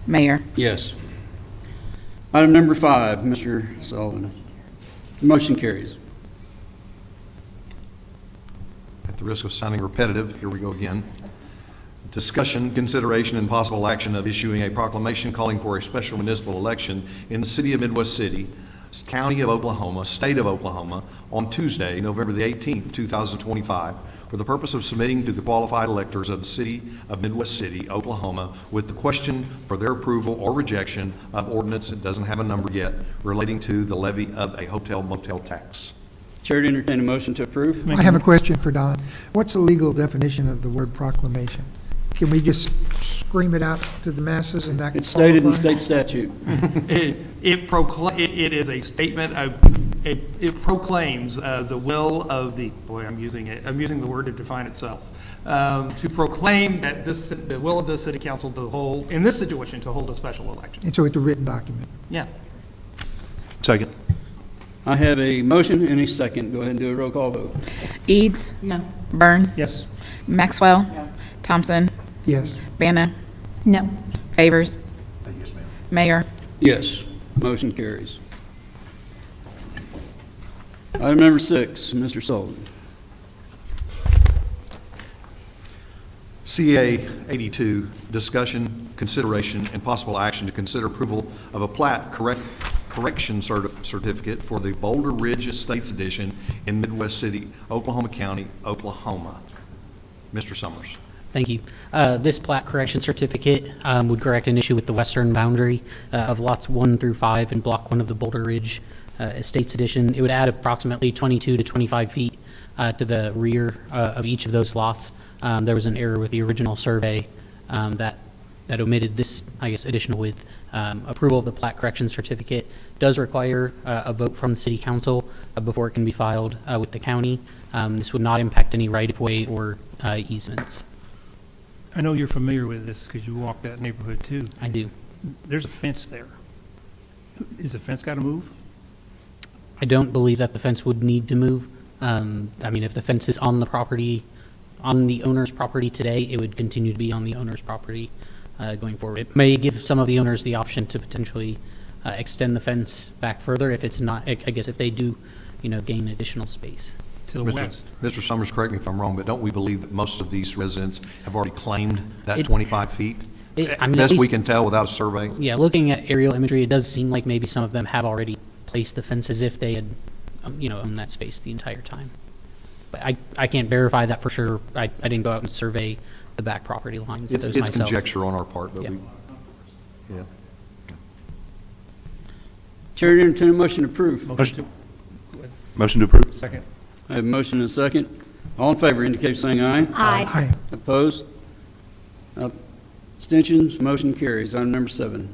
Mayor. Yes. Item number 5, Mr. Sullivan. Motion carries. At the risk of sounding repetitive, here we go again. Discussion, consideration, and possible action of issuing a proclamation calling for a special municipal election in the city of Midwest City, County of Oklahoma, State of Oklahoma, on Tuesday, November the 18th, 2025, for the purpose of submitting to the qualified electors of the city of Midwest City, Oklahoma, with the question for their approval or rejection of ordinance that doesn't have a number yet relating to the levy of a hotel motel tax. Chair to entertain a motion to approve. I have a question for Don. What's the legal definition of the word proclamation? Can we just scream it out to the masses and that It's stated in qualify? state statute. It is a statement of, it proclaims the will of the, boy, I'm using the word to define itself. To proclaim that the will of the city council to hold, in this situation, to hold a special election. And so it's a written document. Yeah. Second. I have a motion and a second. Go ahead and do a roll call vote. Eads, No. Byrne, Yes. Maxwell, Thompson, Yes. Banna? No. Favors? Yes, ma'am. Mayor? Yes, motion carries. Item number 6, Mr. Sullivan. CA 82, discussion, consideration, and possible action to consider approval of a plat correction certificate for the Boulder Ridge Estates Edition in Midwest City, Oklahoma County, Oklahoma. Mr. Summers. Thank you. This plat correction certificate would correct an issue with the western boundary of lots 1 through 5 in Block 1 of the Boulder Ridge Estates Edition. It would add approximately 22 to 25 feet to the rear of each of those lots. There was an error with the original survey that omitted this, I guess, additional width. Approval of the plat correction certificate does require a vote from the city council before it can be filed with the county. This would not impact any right-of-way or easements. I know you're familiar with this because you walk that neighborhood too. I do. There's a fence there. Is the fence got to move? I don't believe that the fence would need to move. I mean, if the fence is on the property, on the owner's property today, it would continue to be on the owner's property going forward. It may give some of the owners the option to potentially extend the fence back further if it's not, I guess if they do, gain additional space. To the west. Mr. Summers, correct me if I'm wrong, but don't we believe that most of these residents have already claimed that 25 feet? I mean, Best we can tell without a survey? Yeah, looking at aerial imagery, it does seem like maybe some of them have already placed the fence as if they had, owned that space the entire time. But I can't verify that for sure. I didn't go out and survey the back property lines. It's myself. conjecture on our part, but Yeah. yeah. Chair, entertain a motion to approve. Motion to approve. Second. I have a motion and a second. All in favor indicate by saying aye. Aye. Opposed? Abstentions? Motion carries. Item number 7.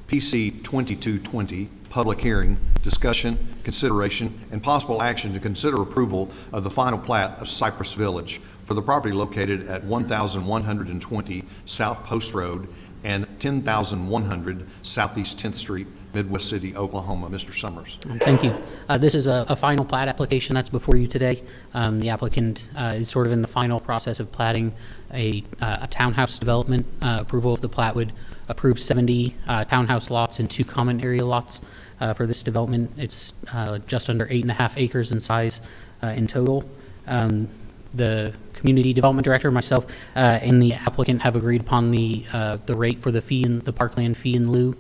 PC 2220, public hearing, discussion, consideration, and possible action to consider approval of the final plat of Cypress Village for the property located at 1120 South Post Road and 10,100 Southeast 10th Street, Midwest City, Oklahoma. Mr. Summers. Thank you. This is a final plat application that's before you today. The applicant is sort of in the final process of platting a townhouse development. Approval of the plat would approve 70 townhouse lots and 2 common area lots for this development. It's just under 8.5 acres in size in total. The community development director, myself, and the applicant have agreed upon the rate for the parkland fee in lieu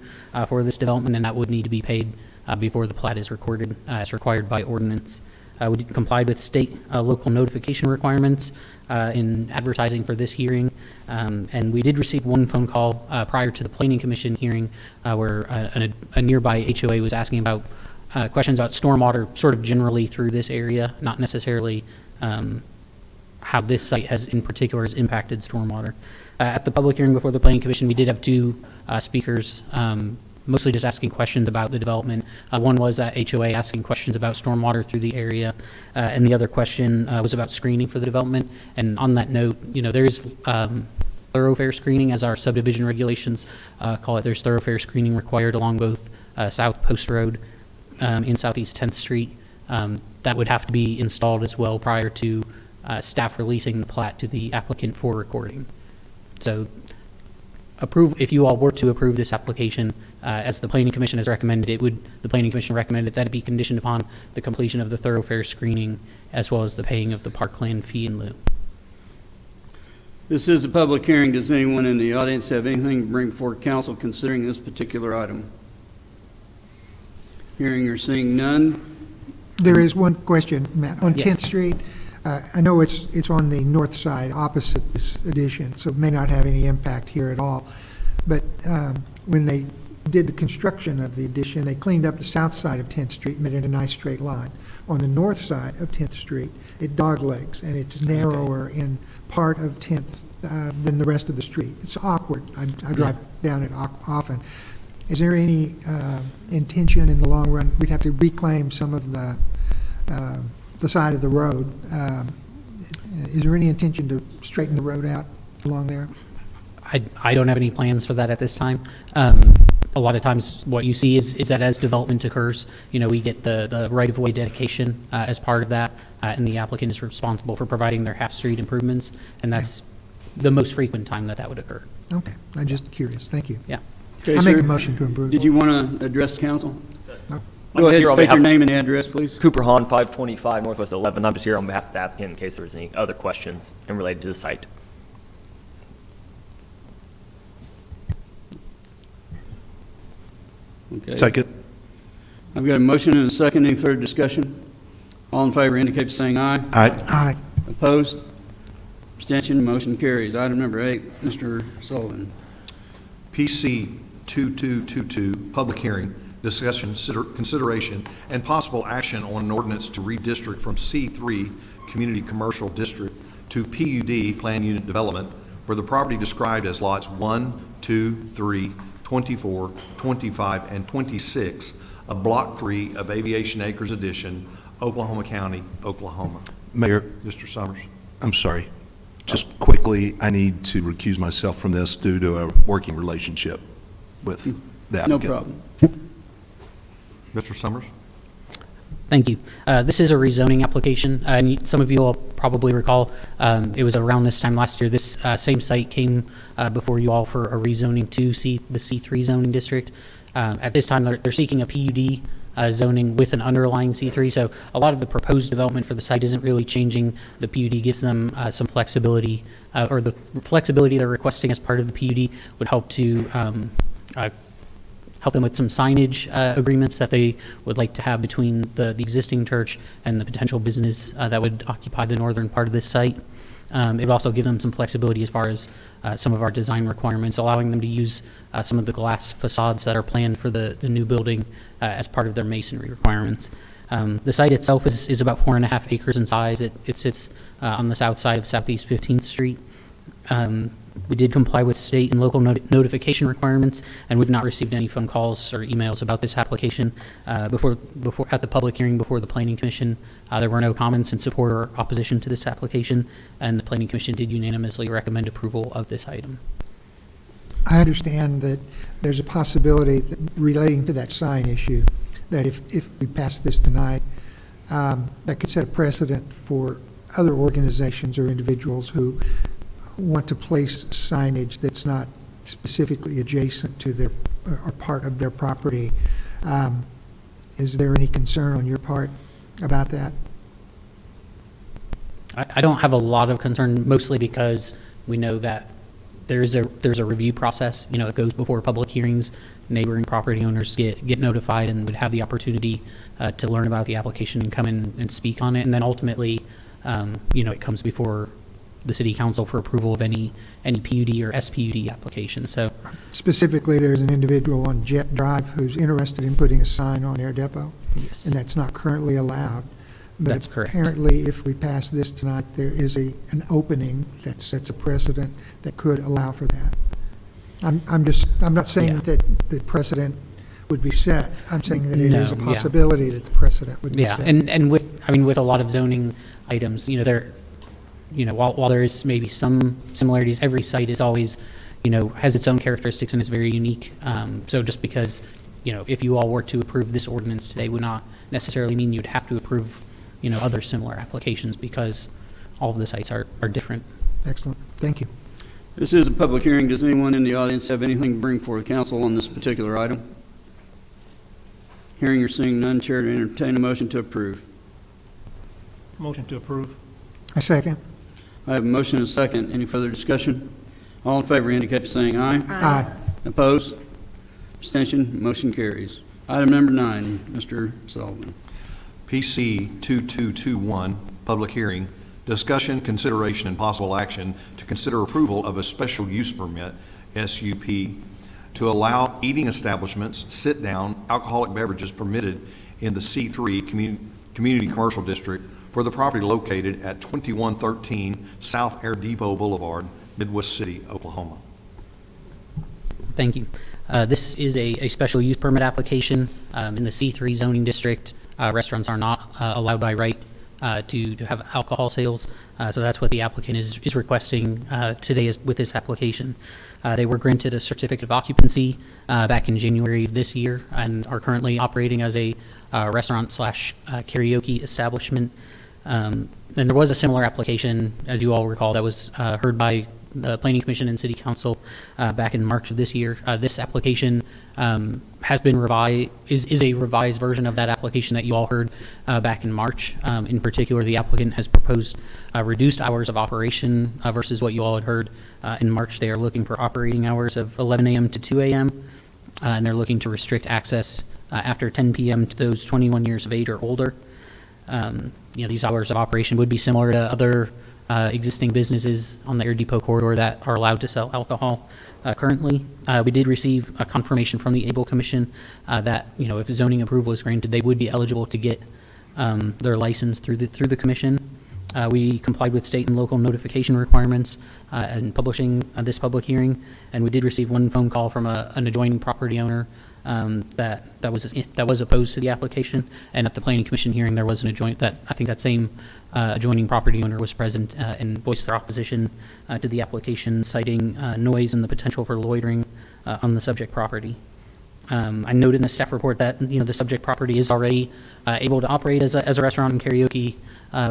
for this development, and that would need to be paid before the plat is recorded as required by ordinance. We complied with state local notification requirements in advertising for this hearing, and we did receive one phone call prior to the Planning Commission hearing where a nearby HOA was asking about questions about stormwater sort of generally through this area, not necessarily how this site has in particular has impacted stormwater. At the public hearing before the Planning Commission, we did have 2 speakers, mostly just asking questions about the development. One was HOA asking questions about stormwater through the area, and the other question was about screening for the development. And on that note, there is thoroughfare screening, as our subdivision regulations call it. There's thoroughfare screening required along both South Post Road in Southeast 10th Street. That would have to be installed as well prior to staff releasing the plat to the applicant for recording. So if you all were to approve this application, as the Planning Commission has recommended, the Planning Commission recommended that it be conditioned upon the completion of the thoroughfare screening as well as the paying of the parkland fee in lieu. This is a public hearing. Does anyone in the audience have anything to bring before council considering this particular item? Hearing or seeing none? There is one question, Matt. On Yes. 10th Street, I know it's on the north side opposite this addition, so it may not have any impact here at all. But when they did the construction of the addition, they cleaned up the south side of 10th Street, made it a nice straight line. On the north side of 10th Street, it doglegs, and it's narrower in part of 10th than the rest of the street. It's awkward. I drive down it often. Is there any intention in the long run? We'd have to reclaim some of the side of the road. Is there any intention to straighten the road out along there? I don't have any plans for that at this time. A lot of times what you see is that as development occurs, we get the right-of-way dedication as part of that. and the applicant is responsible for providing their half-street improvements, and that's the most frequent time that would occur. Okay, I'm just curious. Thank you. Yeah. Okay, I make sir. a motion to approve. Did you want to address council? No. Go ahead, here on state your behalf- name and address, please. Cooper Hahn, 525 Northwest 11th. I'm just here on behalf of the applicant in case there was any other questions in related to the site. Okay. Second. I've got a motion and a second. Any further discussion? All in favor indicate by saying aye. Aye. Aye. Opposed? Abstention? Motion carries. Item number 8, Mr. Sullivan. PC 2222, public hearing, discussion, consideration, and possible action on an ordinance to redistrict from C3 Community Commercial District to PUD Plan Unit Development where the property described as lots 1, 2, 3, 24, 25, and 26 of Block 3 of Aviation Acres Addition, Oklahoma County, Oklahoma. Mayor, Mr. Summers. I'm sorry. Just quickly, I need to recuse myself from this due to a working relationship with the No applicant. problem. Mr. Summers. Thank you. This is a rezoning application, and some of you will probably recall, it was around this time last year, this same site came before you all for a rezoning to the C3 zoning district. At this time, they're seeking a PUD zoning with an underlying C3, so a lot of the proposed development for the site isn't really changing. The PUD gives them some flexibility, or the flexibility they're requesting as part of the PUD would help to help them with some signage agreements that they would like to have between the existing church and the potential business that would occupy the northern part of this site. It would also give them some flexibility as far as some of our design requirements, allowing them to use some of the glass facades that are planned for the new building as part of their masonry requirements. The site itself is about 4.5 acres in size. It sits on the south side of Southeast 15th Street. We did comply with state and local notification requirements, and we've not received any phone calls or emails about this application. Before at the public hearing before the Planning Commission, there were no comments in support or opposition to this application, and the Planning Commission did unanimously recommend approval of this item. I understand that there's a possibility that relating to that sign issue, that if we pass this tonight, that could set a precedent for other organizations or individuals who want to place signage that's not specifically adjacent to their, or part of their property. Is there any concern on your part about that? I don't have a lot of concern, mostly because we know that there's a review process. You know, it goes before public hearings. Neighboring property owners get notified and would have the opportunity to learn about the application and come in and speak on it. And then ultimately, it comes before the city council for approval of any PUD or SPUD application. So Specifically, there's an individual on Jet Drive who's interested in putting a sign on Air Depot. Yes. And that's not currently allowed. But That's correct. apparently, if we pass this tonight, there is an opening that sets a precedent that could allow for that. I'm not saying Yeah. that the precedent would be set. I'm saying that it is a No, yeah. possibility that the precedent would be yeah, set. and with a lot of zoning items, while there is maybe some similarities, every site is always, has its own characteristics and is very unique. So just because, if you all were to approve this ordinance today would not necessarily mean you'd have to approve, other similar applications, because all of the sites are different. Excellent. Thank you. This is a public hearing. Does anyone in the audience have anything to bring forth council on this particular item? Hearing or seeing none, Chair to entertain a motion to approve. Motion to approve. I second. I have a motion and a second. Any further discussion? All in favor indicate by saying aye. Aye. Opposed? Abstention? Motion carries. Item number 9, Mr. Sullivan. PC 2221, public hearing, discussion, consideration, and possible action to consider approval of a special use permit, SUP, to allow eating establishments, sit-down, alcoholic beverages permitted in the C3 Community Commercial District for the property located at 2113 South Air Depot Boulevard, Midwest City, Oklahoma. Thank you. This is a special use permit application in the C3 zoning district. Restaurants are not allowed by right to have alcohol sales, so that's what the applicant is requesting today with this application. They were granted a certificate of occupancy back in January of this year and are currently operating as a restaurant/karaoke establishment. And there was a similar application, as you all recall, that was heard by the Planning Commission and City Council back in March of this year. This application has been revised, is a revised version of that application that you all heard back in March. In particular, the applicant has proposed reduced hours of operation versus what you all had heard in March. They are looking for operating hours of 11 a.m. to 2 a.m. And they're looking to restrict access after 10 p.m. to those 21 years of age or older. These hours of operation would be similar to other existing businesses on the Air Depot corridor that are allowed to sell alcohol currently. We did receive a confirmation from the Able Commission that, if zoning approval is granted, they would be eligible to get their license through the commission. We complied with state and local notification requirements in publishing this public hearing, and we did receive one phone call from an adjoining property owner that was opposed to the application. And at the Planning Commission hearing, there was that same adjoining property owner was present and voiced their opposition to the application, citing noise and the potential for loitering on the subject property. I noted in the staff report that the subject property is already able to operate as a restaurant and karaoke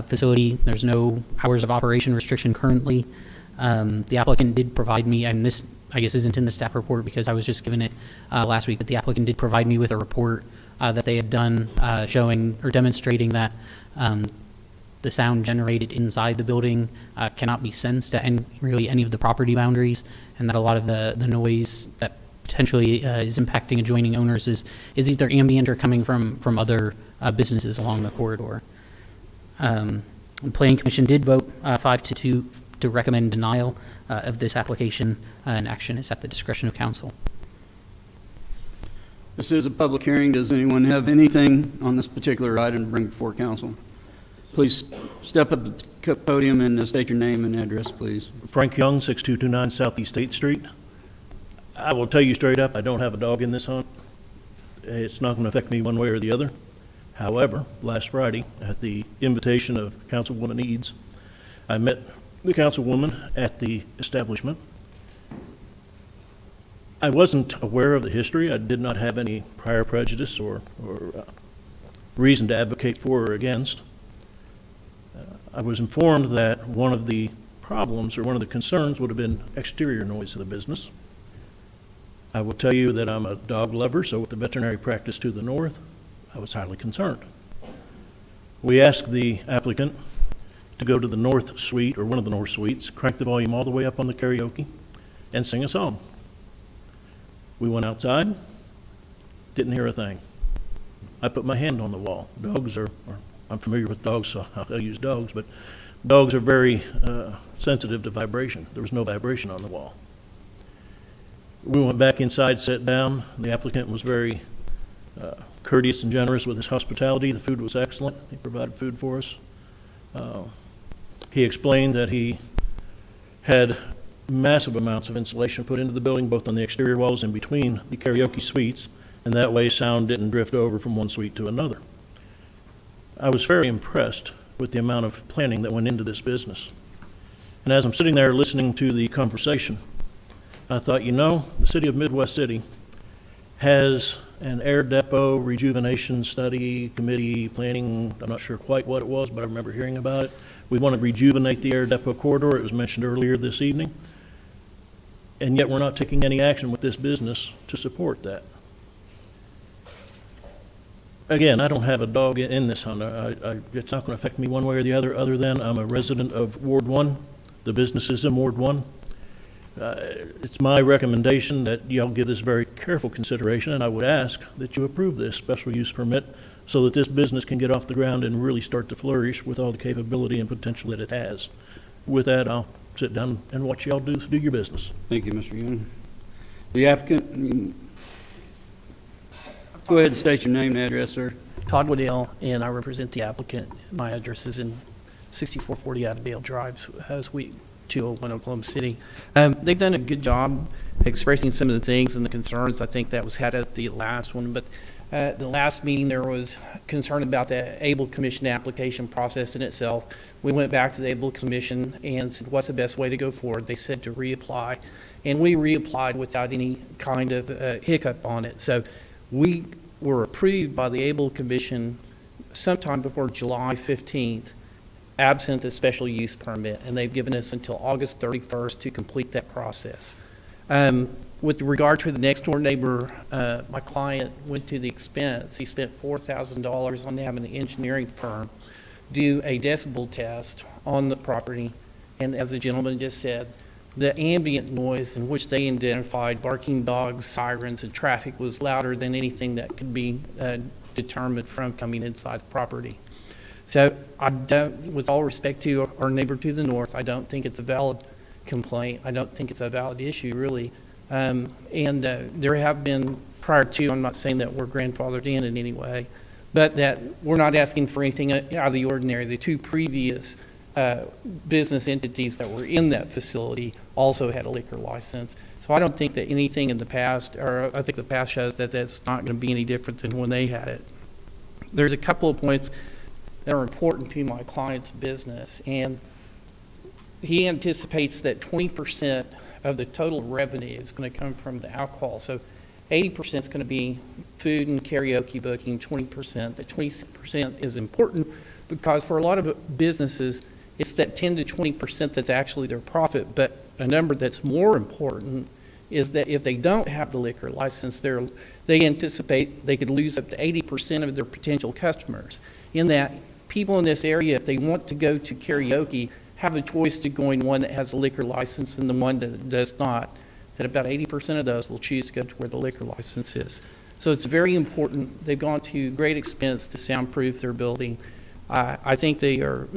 facility. There's no hours of operation restriction currently. The applicant did provide me, and this I guess isn't in the staff report because I was just given it last week, but the applicant did provide me with a report that they had done showing or demonstrating that the sound generated inside the building cannot be sensed at really any of the property boundaries, and that a lot of the noise that potentially is impacting adjoining owners is either ambient or coming from other businesses along the corridor. The Planning Commission did vote 5-2 to recommend denial of this application, and action is at the discretion of council. This is a public hearing. Does anyone have anything on this particular item to bring before council? Please step up to the podium and state your name and address, please. Frank Young, 6229 Southeast 8th Street. I will tell you straight up, I don't have a dog in this hunt. It's not going to affect me one way or the other. However, last Friday, at the invitation of Councilwoman Eads, I met the councilwoman at the establishment. I wasn't aware of the history. I did not have any prior prejudice or reason to advocate for or against. I was informed that one of the problems or one of the concerns would have been exterior noise of the business. I will tell you that I'm a dog lover, so with the veterinary practice to the north, I was highly concerned. We asked the applicant to go to the north suite, or one of the north suites, crank the volume all the way up on the karaoke, and sing a song. We went outside, didn't hear a thing. I put my hand on the wall. Dogs are I'm familiar with dogs, so I'll use dogs, but dogs are very sensitive to vibration. There was no vibration on the wall. We went back inside, sat down. The applicant was very courteous and generous with his hospitality. The food was excellent. He provided food for us. He explained that he had massive amounts of insulation put into the building, both on the exterior walls and between the karaoke suites, and that way sound didn't drift over from one suite to another. I was very impressed with the amount of planning that went into this business. And as I'm sitting there listening to the conversation, I thought, the city of Midwest City has an air depot rejuvenation study committee planning. I'm not sure quite what it was, but I remember hearing about it. We want to rejuvenate the air depot corridor. It was mentioned earlier this evening. And yet we're not taking any action with this business to support that. Again, I don't have a dog in this hunt. It's not going to affect me one way or the other than I'm a resident of Ward 1. The business is in Ward 1. It's my recommendation that y'all give this very careful consideration, and I would ask that you approve this special use permit so that this business can get off the ground and really start to flourish with all the capability and potential that it has. With that, I'll sit down and watch y'all do your business. Thank you, Mr. Young. The applicant, go ahead and state your name and address, sir. Todd Waddell, and I represent the applicant. My address is in 6440 Avondale Drive, Suite 201, Oklahoma City. They've done a good job expressing some of the things and the concerns. I think that was had at the last one, but the last meeting there was concern about the Able Commission application process in itself. We went back to the Able Commission and said, what's the best way to go forward? They said to reapply, and we reapplied without any kind of hiccup on it. So we were approved by the Able Commission sometime before July 15th, absent the special use permit, and they've given us until August 31st to complete that process. With regard to the next door neighbor, my client went to the expense. He spent $4,000 on having an engineering firm do a decibel test on the property. And as the gentleman just said, the ambient noise in which they identified, barking dogs, sirens, and traffic, was louder than anything that could be determined from coming inside the property. So I don't, with all respect to our neighbor to the north, I don't think it's a valid complaint. I don't think it's a valid issue, really. There have been prior to, I'm not saying that we're grandfathered in any way, but that we're not asking for anything out of the ordinary. The two previous business entities that were in that facility also had a liquor license. So I don't think that anything in the past, or I think the past shows that that's not going to be any different than when they had it. There's a couple of points that are important to my client's business, and he anticipates that 20% of the total revenue is going to come from the alcohol. So 80% is going to be food and karaoke booking, 20%. The 20% is important because for a lot of businesses, it's that 10 to 20% that's actually their profit. But a number that's more important is that if they don't have the liquor license, they anticipate they could lose up to 80% of their potential customers. In that, people in this area, if they want to go to karaoke, have a choice to going one that has a liquor license and the one that does not, that about 80% of those will choose to go to where the liquor license is. So it's very important. They've gone to great expense to soundproof their building. I think they are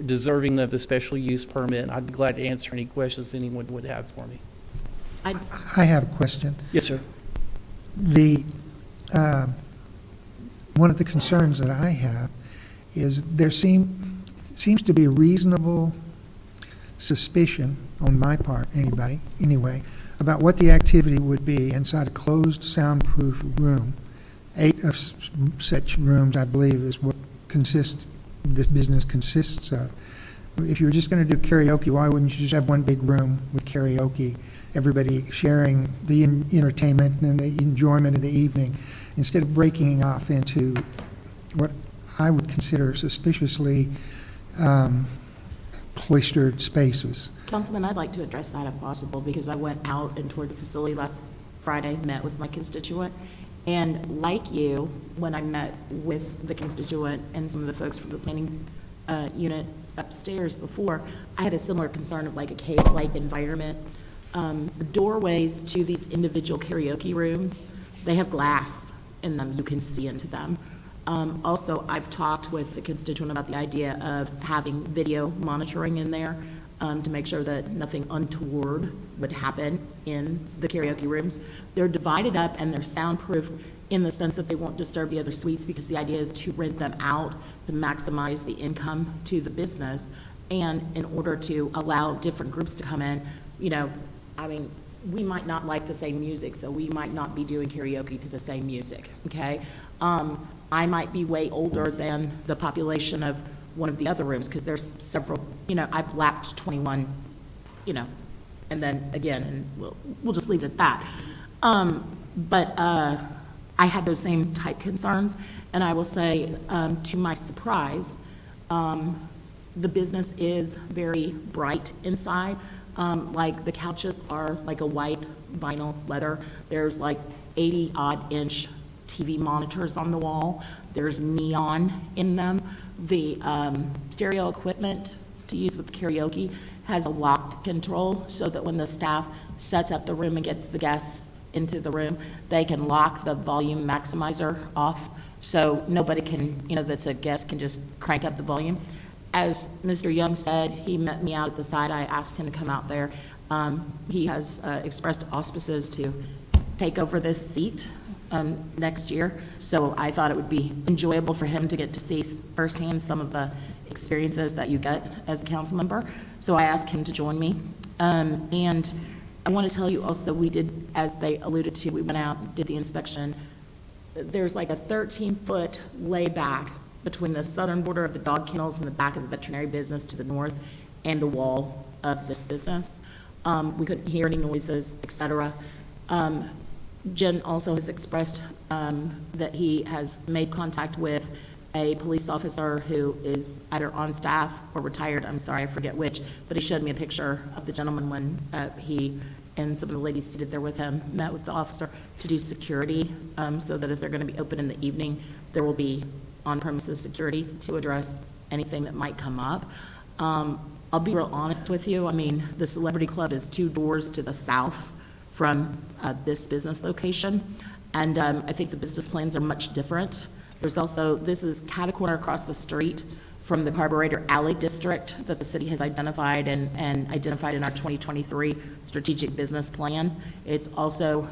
deserving of the special use permit, and I'd be glad to answer any questions anyone would have for me. I have a question. Yes, sir. One of the concerns that I have is there seems to be reasonable suspicion on my part, anyway, about what the activity would be inside a closed soundproof room. 8 of such rooms, I believe, is what this business consists of. If you were just going to do karaoke, why wouldn't you just have one big room with karaoke, everybody sharing the entertainment and the enjoyment of the evening, instead of breaking off into what I would consider suspiciously cloistered spaces? Councilman, I'd like to address that if possible, because I went out and toured the facility last Friday, met with my constituent, and like you, when I met with the constituent and some of the folks from the planning unit upstairs before, I had a similar concern of like a cave-like environment. The doorways to these individual karaoke rooms, they have glass in them. You can see into them. Also, I've talked with the constituent about the idea of having video monitoring in there to make sure that nothing untoward would happen in the karaoke rooms. They're divided up and they're soundproof in the sense that they won't disturb the other suites, because the idea is to rent them out to maximize the income to the business. And in order to allow different groups to come in, we might not like the same music, so we might not be doing karaoke to the same music, okay? I might be way older than the population of one of the other rooms, because there's several, I've lapped 21, and then again, and we'll just leave it at that. But I had those same type concerns, and I will say, to my surprise, the business is very bright inside. Like the couches are like a white vinyl leather. There's like 80-odd-inch TV monitors on the wall. There's neon in them. The stereo equipment to use with karaoke has a locked control, so that when the staff sets up the room and gets the guests into the room, they can lock the volume maximizer off, so nobody can, that's a guest, can just crank up the volume. As Mr. Young said, he met me out at the side. I asked him to come out there. He has expressed auspices to take over this seat next year. So I thought it would be enjoyable for him to get to see firsthand some of the experiences that you get as a council member. So I asked him to join me. And I want to tell you also, we did, as they alluded to, we went out and did the inspection. There's like a 13-foot layback between the southern border of the dog kennels and the back of the veterinary business to the north and the wall of this business. We couldn't hear any noises, etc. Jen also has expressed that he has made contact with a police officer who is either on staff or retired, I'm sorry, I forget which, but he showed me a picture of the gentleman when he and some of the ladies seated there with him met with the officer to do security, so that if they're going to be open in the evening, there will be on-premises security to address anything that might come up. I'll be real honest with you. I mean, the Celebrity Club is 2 doors to the south from this business location, and I think the business plans are much different. There's also, this is catty-corner across the street from the Carburetor Alley District that the city has identified and identified in our 2023 strategic business plan. It's also,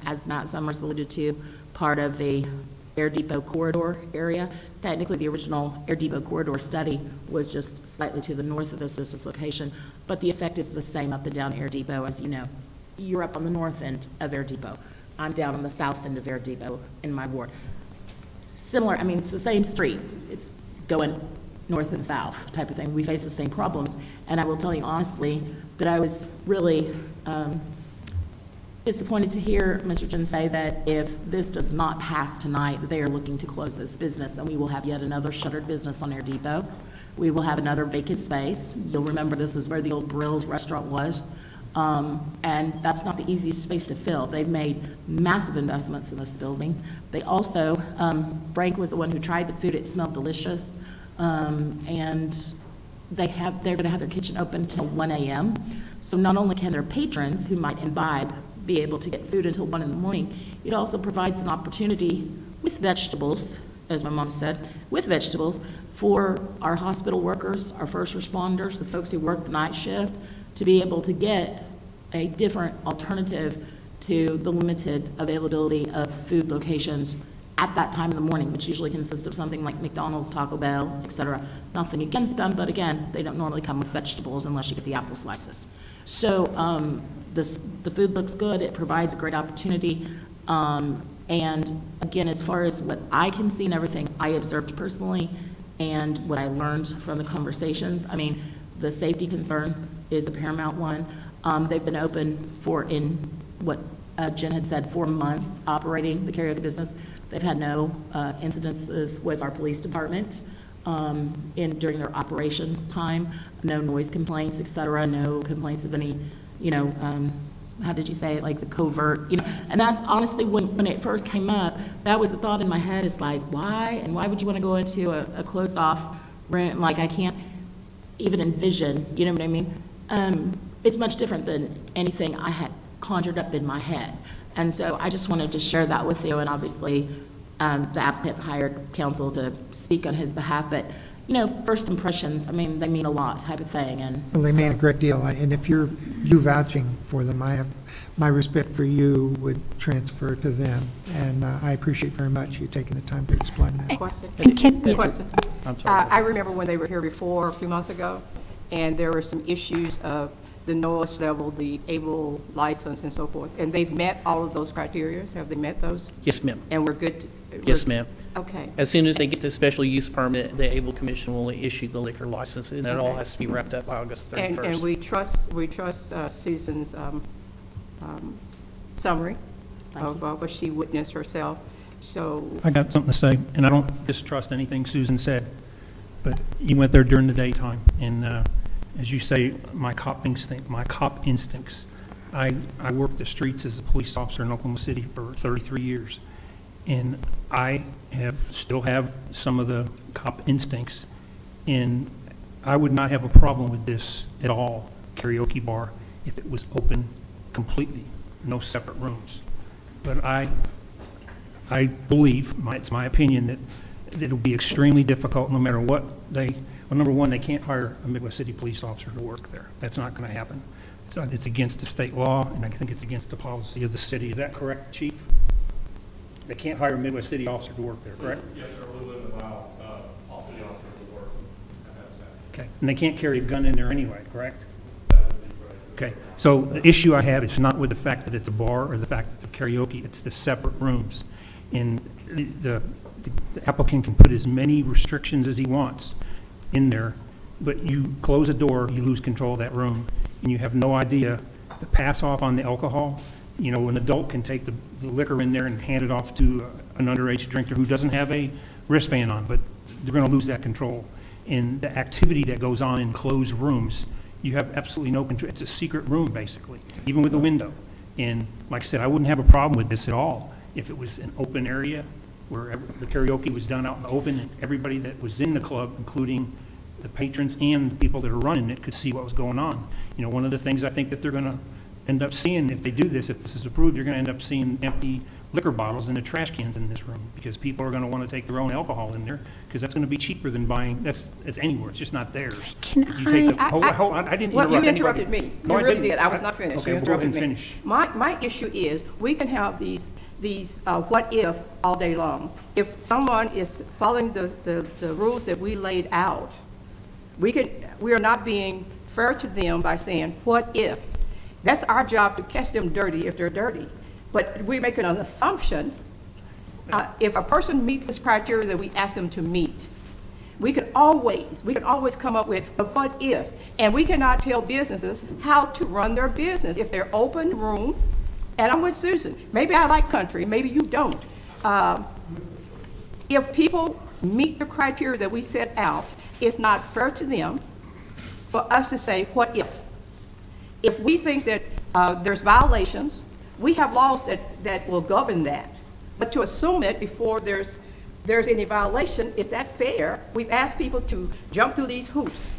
as Matt Summers alluded to, part of the Air Depot corridor area. Technically, the original Air Depot corridor study was just slightly to the north of this business location, but the effect is the same up and down Air Depot, as you know. You're up on the north end of Air Depot. I'm down on the south end of Air Depot in my ward. Similar, I mean, it's the same street. It's going north and south type of thing. We face the same problems. And I will tell you honestly that I was really disappointed to hear Mr. Chen say that if this does not pass tonight, that they are looking to close this business, and we will have yet another shuttered business on Air Depot. We will have another vacant space. You'll remember this is where the old Brill's restaurant was. And that's not the easiest space to fill. They've made massive investments in this building. They also, Frank was the one who tried the food. It smelled delicious. And they're going to have their kitchen open till 1 a.m. So not only can their patrons who might imbibe be able to get food until 1 in the morning, it also provides an opportunity with vegetables, as my mom said, with vegetables for our hospital workers, our first responders, the folks who work the night shift, to be able to get a different alternative to the limited availability of food locations at that time in the morning, which usually consists of something like McDonald's, Taco Bell, et cetera. Nothing against them, but again, they don't normally come with vegetables unless you get the apple slices. So the food looks good. It provides a great opportunity. And again, as far as what I can see and everything I observed personally and what I learned from the conversations, I mean, the safety concern is the paramount one. They've been open for, in what Jen had said, 4 months operating the karaoke business. They've had no incidences with our police department during their operation time, no noise complaints, et cetera, no complaints of any, how did you say it, like the covert, and that's honestly, when it first came up, that was the thought in my head, is like, why? And why would you want to go into a closed off room? Like, I can't even envision, you know what I mean? It's much different than anything I had conjured up in my head. And so I just wanted to share that with you, and obviously the applicant hired counsel to speak on his behalf, but first impressions, I mean, they mean a lot type of thing. And Well, they mean a great deal, and if you vouching for them, I have, my respect for you would transfer to them, and I appreciate very much you taking the time to explain that. Question. Yes. Question. I'm sorry. I remember when they were here before, a few months ago, and there were some issues of the noise level, the able license and so forth, and they've met all of those criteria. Have they met those? Yes, ma'am. And we're good? Yes, ma'am. Okay. As soon as they get the special use permit, the Able Commission will issue the liquor license, and it all Okay. has to be wrapped up by August 31st. And we trust Susan's summary of what she witnessed herself. So, I got something to say, and I don't distrust anything Susan said, but you went there during the daytime, and as you say, my cop instincts. I worked the streets as a police officer in Oklahoma City for 33 years, and I still have some of the cop instincts, and I would not have a problem with this at all, karaoke bar, if it was open completely, no separate rooms. But I believe, it's my opinion, that it'll be extremely difficult no matter what well, number one, they can't hire a Midwest City police officer to work there. That's not going to happen. It's against the state law, and I think it's against the policy of the city. Is that correct, Chief? They can't hire a Midwest City officer to work there, correct? Yes, sir. We wouldn't allow off-duty officers to work. Okay. And they can't carry a gun in there anyway, correct? Okay. So the issue I have is not with the fact that it's a bar or the fact that they're karaoke. It's the separate rooms. And the applicant can put as many restrictions as he wants in there, but you close a door, you lose control of that room, and you have no idea the pass off on the alcohol. An adult can take the liquor in there and hand it off to an underage drinker who doesn't have a wristband on, but they're going to lose that control. And the activity that goes on in closed rooms, you have absolutely no control. It's a secret room, basically, even with a window. And like I said, I wouldn't have a problem with this at all if it was an open area where the karaoke was done out in the open and everybody that was in the club, including the patrons and the people that are running it, could see what was going on. You know, one of the things I think that they're going to end up seeing if they do this, if this is approved, you're going to end up seeing empty liquor bottles in the trash cans in this room because people are going to want to take their own alcohol in there because that's going to be cheaper than buying. It's anywhere. It's just not theirs. Can you take hold on. I didn't interrupt You anybody. interrupted me. No, You really didn't. did. I was not finished. Okay, You we'll go ahead and interrupted me. finish. My issue is we can have these what if all day long. If someone is following the rules that we laid out, we are not being fair to them by saying what if. That's our job to catch them dirty if they're dirty. But we're making an assumption. If a person meets this criteria that we ask them to meet, we can always come up with a what if. And we cannot tell businesses how to run their business. If they're open room, and I'm with Susan, maybe I like country, maybe you don't. If people meet the criteria that we set out, it's not fair to them for us to say what if. If we think that there's violations, we have laws that will govern that. But to assume it before there's any violation, is that fair? We've asked people to jump through these hoops.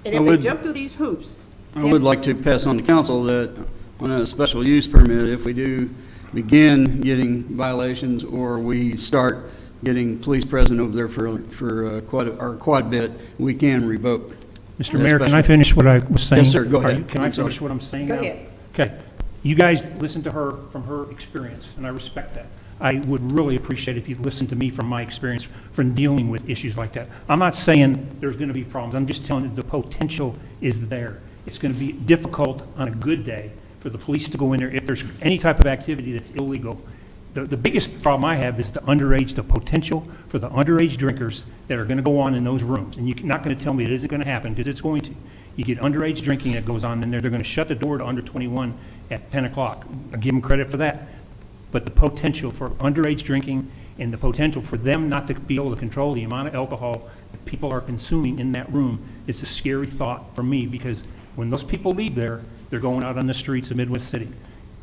And if they jump through these hoops, I would like to pass on to council that on a special use permit, if we do begin getting violations or we start getting police present over there for quad bit, we can revoke. Mr. Mayor, can I finish what I was saying? Yes, sir, go ahead. Can I finish what I'm saying Go now? ahead. Okay. You guys listen to her from her experience, and I respect that. I would really appreciate if you'd listen to me from my experience from dealing with issues like that. I'm not saying there's going to be problems. I'm just telling you the potential is there. It's going to be difficult on a good day for the police to go in there if there's any type of activity that's illegal. The biggest problem I have is the potential for the underage drinkers that are going to go on in those rooms. And you're not going to tell me it isn't going to happen, because it's going to. You get underage drinking that goes on in there. They're going to shut the door to under 21 at 10 o'clock. I give them credit for that. But the potential for underage drinking and the potential for them not to be able to control the amount of alcohol that people are consuming in that room is a scary thought for me, because when those people leave there, they're going out on the streets of Midwest City.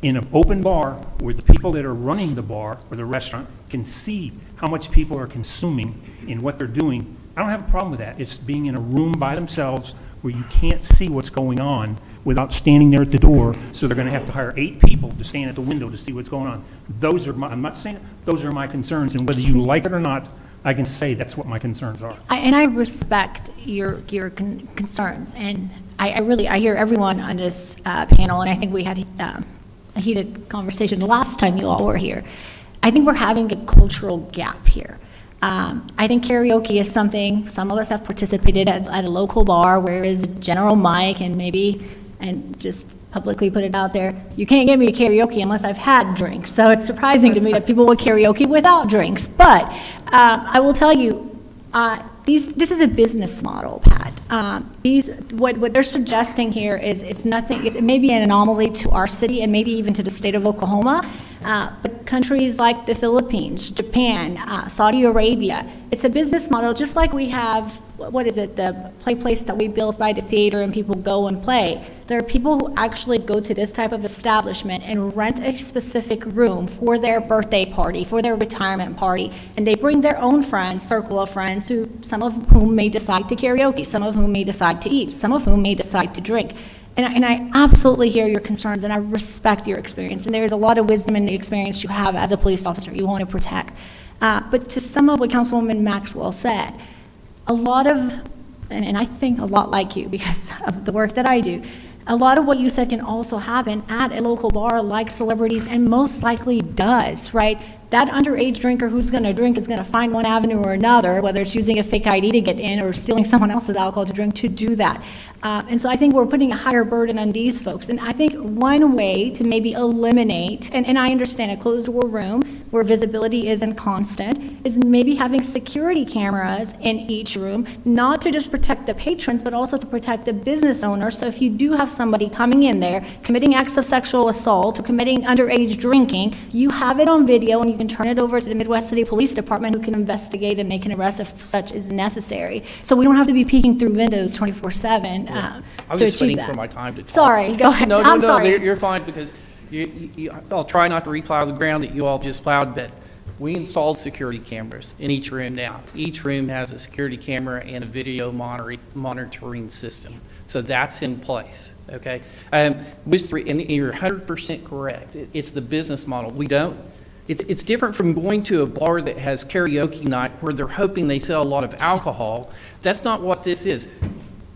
In an open bar where the people that are running the bar or the restaurant can see how much people are consuming and what they're doing, I don't have a problem with that. It's being in a room by themselves where you can't see what's going on without standing there at the door, so they're going to have to hire 8 people to stand at the window to see what's going on. I'm not saying those are my concerns, and whether you like it or not, I can say that's what my concerns are. I respect your concerns, and I hear everyone on this panel, and I think we had a heated conversation the last time you all were here. I think we're having a cultural gap here. I think karaoke is something some of us have participated at a local bar where is a general mic and just publicly put it out there. You can't get me to karaoke unless I've had drinks. So it's surprising to me that people would karaoke without drinks. But I will tell you, this is a business model, Pat. What they're suggesting here is nothing. It may be an anomaly to our city and maybe even to the state of Oklahoma. But countries like the Philippines, Japan, Saudi Arabia, it's a business model just like we have, the play place that we built by the theater and people go and play. There are people who actually go to this type of establishment and rent a specific room for their birthday party, for their retirement party, and they bring their own friends, circle of friends, some of whom may decide to karaoke, some of whom may decide to eat, some of whom may decide to drink. And I absolutely hear your concerns, and I respect your experience. And there's a lot of wisdom in the experience you have as a police officer you want to protect. But to some of what Councilwoman Maxwell said, a lot of, and I think a lot like you because of the work that I do, a lot of what you said can also happen at a local bar like Celebrities, and most likely does, right? That underage drinker who's going to drink is going to find one avenue or another, whether it's using a fake ID to get in or stealing someone else's alcohol to drink, to do that. And so I think we're putting a higher burden on these folks. And I think one way to maybe eliminate, and I understand a closed-door room where visibility isn't constant, is maybe having security cameras in each room, not to just protect the patrons, but also to protect the business owner. So if you do have somebody coming in there committing acts of sexual assault or committing underage drinking, you you have it on video and you can turn it over to the Midwest City Police Department, who can investigate and make an arrest if such is necessary. So we don't have to be peeking through windows 24/7 I was to just achieve waiting that. for my time to talk. Sorry, go ahead. No, I'm no, sorry. you're fine, because I'll try not to replow the ground that you all just plowed, but we installed security cameras in each room now. Each room has a security camera and a video monitoring system. So that's in place, okay? And you're 100% correct. It's the business model. It's different from going to a bar that has karaoke night where they're hoping they sell a lot of alcohol. That's not what this is.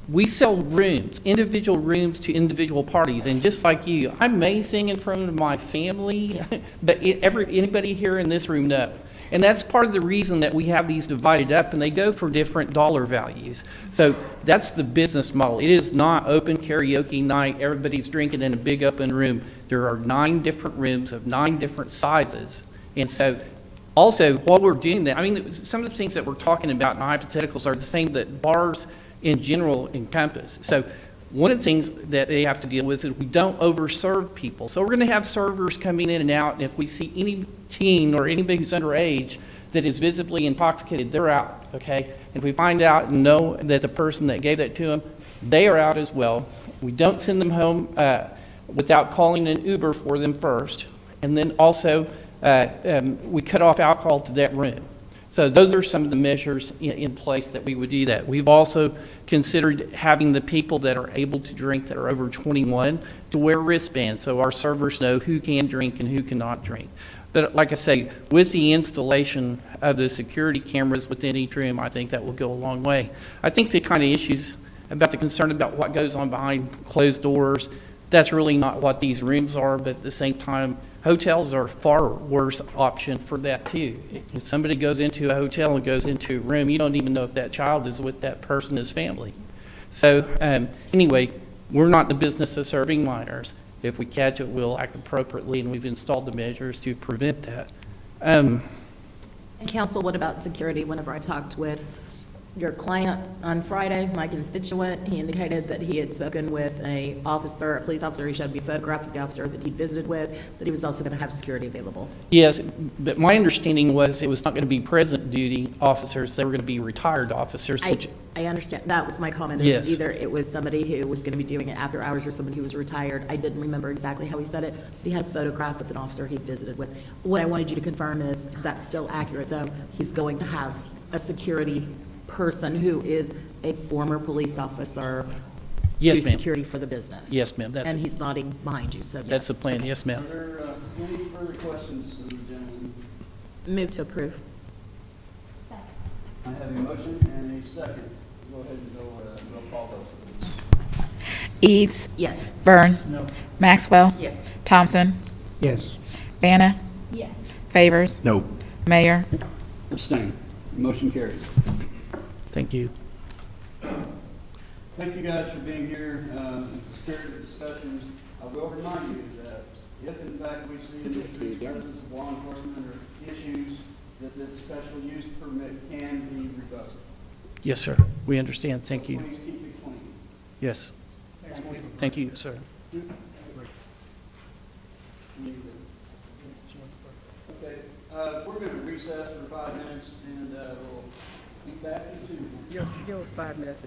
We sell rooms, individual rooms to individual parties, and just like you, I may sing in front of my family, but anybody here in this room, no. And that's part of the reason that we have these divided up, and they go for different dollar values. So that's the business model. It is not open karaoke night, everybody's drinking in a big open room. There are 9 different rooms of 9 different sizes. And so also, while we're doing that, I mean, some of the things that we're talking about in hypotheticals are the same that bars in general encompass. So one of the things that they have to deal with is we don't overserve people. So we're going to have servers coming in and out, and if we see any teen or anybody who's underage that is visibly intoxicated, they're out, okay? And if we find out and know that the person that gave that to them, they are out as well. We don't send them home without calling an Uber for them first. And then also, we cut off alcohol to that room. So those are some of the measures in place that we would do that. We've also considered having the people that are able to drink that are over 21 to wear wristbands so our servers know who can drink and who cannot drink. But like I say, with the installation of the security cameras within each room, I think that will go a long way. I think the kind of issues about the concern about what goes on behind closed doors, that's really not what these rooms are, but at the same time, hotels are a far worse option for that too. If somebody goes into a hotel and goes into a room, you don't even know if that child is with that person as family. So anyway, we're not in the business of serving minors. If we catch it, we'll act appropriately, and we've installed the measures to prevent that. And counsel, what about security? Whenever I talked with your client on Friday, my constituent, he indicated that he had spoken with a police officer, he showed me a photograph of the officer that he'd visited with, that he was also going to have security available. Yes, but my understanding was it was not going to be present duty officers, they were going to be retired officers. I understand, that was my comment, Yes. is either it was somebody who was going to be doing it after hours or somebody who was retired. I didn't remember exactly how he said it, but he had a photograph with an officer he'd visited with. What I wanted you to confirm is that's still accurate, though. He's going to have a security person who is a former police officer Yes, to ma'am. security for the business. Yes, ma'am. And he's nodding behind you, so yes. That's the plan, yes, ma'am. Are there any further questions to the gentleman? Move to approve. I have a motion and a second. Go ahead and roll call vote, please. Eads. Yes. Byrne. No. Maxwell. Yes. Thompson. Yes. Vanna. Yes. Favors. No. Mayor. Abstain. Motion carries. Thank you. Thank you guys for being here. It's a spirit of discussions. I will remind you that if in fact we see in the streets presence of law enforcement or issues, that this special use permit can be revoked. Yes, sir. We understand. Thank you. Please keep it clean. Yes. Thank you, sir. Okay, we're going to recess for 5 minutes and we'll be back in 2 minutes. Your 5 minutes is